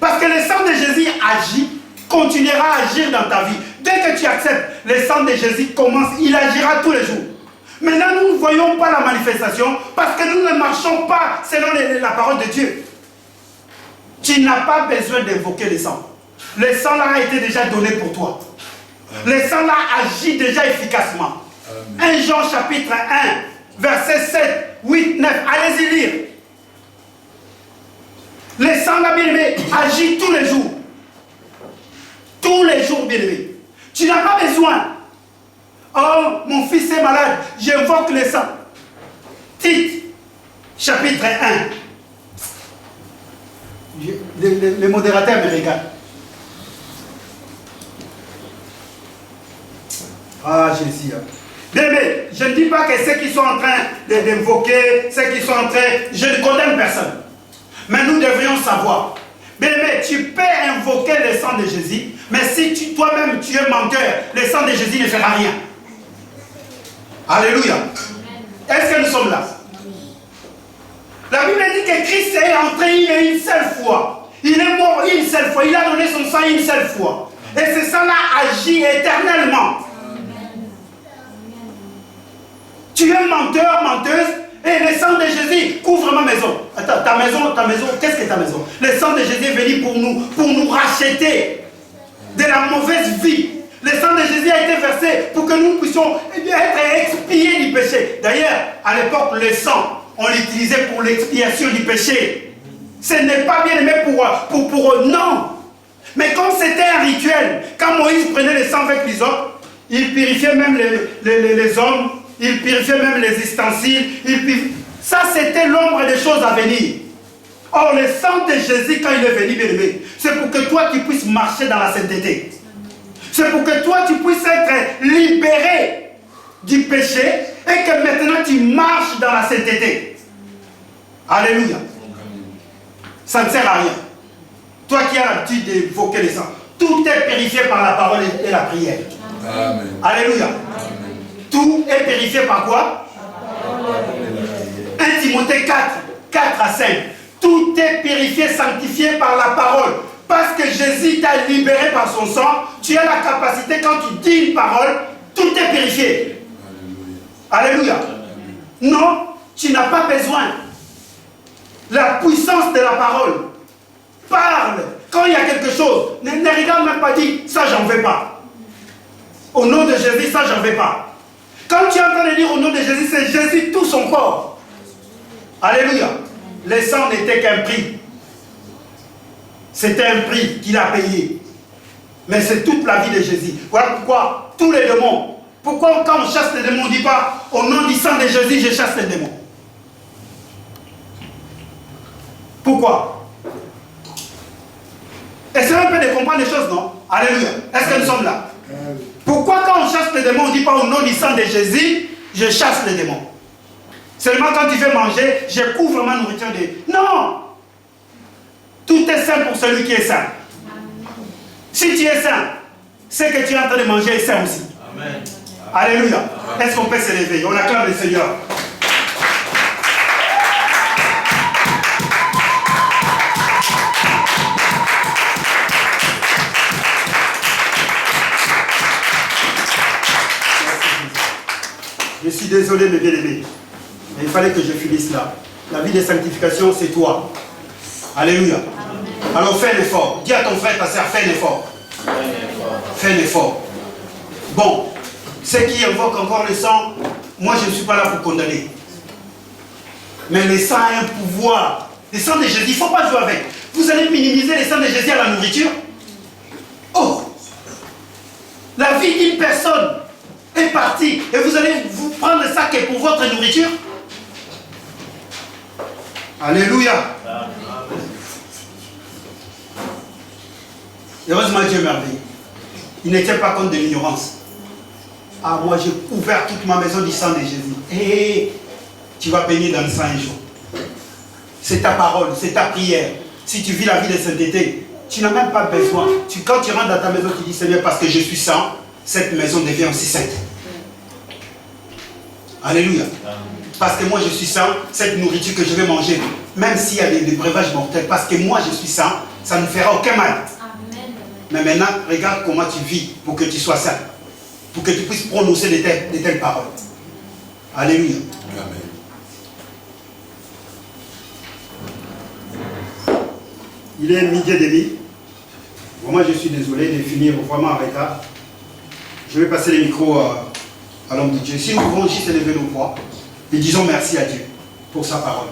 Parce que le sang de Jésus agit, continuera à agir dans ta vie. Dès que tu acceptes, le sang de Jésus commence, il agira tous les jours. Maintenant, nous ne voyons pas la manifestation parce que nous ne marchons pas selon la parole de Dieu. Tu n'as pas besoin d'évoquer le sang. Le sang là a été déjà donné pour toi. Le sang là agit déjà efficacement. 1 Jean chapitre 1, verset 7, 8, 9. Allez-y lire. Le sang là, bien aimé, agit tous les jours. Tous les jours, bien aimé. Tu n'as pas besoin. Oh, mon fils est malade, j'invoque le sang. Tite, chapitre 1. Le modérateur me regarde. Ah, Jésus. Bien aimé, je ne dis pas que ceux qui sont en train d'invoquer, ceux qui sont en train... Je ne condamne personne. Mais nous devrions savoir. Bien aimé, tu peux invoquer le sang de Jésus, mais si toi-même tu es menteur, le sang de Jésus ne fera rien. Alléluia. Est-ce que nous sommes là? La Bible dit que Christ est entré une seule fois. Il est mort une seule fois. Il a donné son sang une seule fois. Et ce sang-là agit éternellement. Tu es menteur, menteuse, et le sang de Jésus couvre ma maison. Attends, ta maison, qu'est-ce que ta maison? Le sang de Jésus est venu pour nous racheter de la mauvaise vie. Le sang de Jésus a été versé pour que nous puissions être expiés du péché. D'ailleurs, à l'époque, le sang, on l'utilisait pour l'expiation du péché. Ce n'est pas bien aimé pour non. Mais comme c'était un rituel, quand Moïse prenait le sang avec les hommes, il purifiait même les hommes, il purifiait même les ustensiles. Ça, c'était l'ombre des choses à venir. Or, le sang de Jésus, quand il est venu, bien aimé, c'est pour que toi, tu puisses marcher dans la sainteté. C'est pour que toi, tu puisses être libéré du péché et que maintenant, tu marches dans la sainteté. Alléluia. Ça ne sert à rien. Toi qui as l'habitude d'évoquer les sangs, tout est purifié par la parole et la prière. Amen. Alléluia. Amen. Tout est purifié par quoi? 1 Timothée 4 à 5. Tout est purifié, sanctifié par la parole. Parce que Jésus t'a libéré par son sang, tu as la capacité, quand tu dis une parole, tout est purifié. Alléluia. Alléluia. Non, tu n'as pas besoin. La puissance de la parole. Parle. Quand il y a quelque chose, ne regarde même pas, dis, ça j'en veux pas. Au nom de Jésus, ça j'en veux pas. Quand tu es en train de dire au nom de Jésus, c'est Jésus tout son corps. Alléluia. Le sang n'était qu'un prix. C'était un prix qu'il a payé. Mais c'est toute la vie de Jésus. Voilà pourquoi tous les démons. Pourquoi quand on chasse les démons, on ne dit pas au nom du sang de Jésus, je chasse les démons. Pourquoi? Essayez un peu de comprendre les choses, non? Alléluia. Est-ce que nous sommes là? Pourquoi quand on chasse les démons, on ne dit pas au nom du sang de Jésus, je chasse les démons? Seulement quand tu veux manger, je couvre ma nourriture de... Non! Tout est sain pour celui qui est sain. Si tu es sain, ce que tu es en train de manger est sain aussi. Amen. Alléluia. Est-ce qu'on peut se lever? On acclame le Seigneur. Je suis désolé, mes bien-aimés, mais il fallait que je finisse là. La vie de sanctification, c'est toi. Alléluia. Alors fais un effort. Dis à ton frère, ta soeur, fais un effort. Fais un effort. Bon, ceux qui invoquent encore le sang, moi je ne suis pas là pour condamner. Mais le sang a un pouvoir. Le sang de Jésus, il ne faut pas jouer avec. Vous allez minimiser le sang de Jésus à la nourriture? Oh! La vie d'une personne est partie et vous allez vous prendre ça qui est pour votre nourriture? Alléluia. Heureusement Dieu merveilleux. Il ne tient pas compte de l'ignorance. Ah, moi j'ai couvert toute ma maison du sang de Jésus. Et tu vas baigner dans le sang un jour. C'est ta parole, c'est ta prière. Si tu vis la vie de sainteté, tu n'as même pas besoin. Quand tu rentres dans ta maison, tu dis Seigneur, parce que je suis saint, cette maison devient aussi sainte. Alléluia. Parce que moi je suis saint, cette nourriture que je vais manger, même s'il y a des breuvages mortels, parce que moi je suis saint, ça ne fera aucun mal. Amen. Mais maintenant, regarde comment tu vis pour que tu sois saint. Pour que tu puisses prononcer de telles paroles. Alléluia. Amen. Il est 12h30. Vraiment, je suis désolé de finir vraiment en retard. Je vais passer le micro à l'homme de Dieu. Si nous pouvons juste lever nos voix et disons merci à Dieu pour sa parole.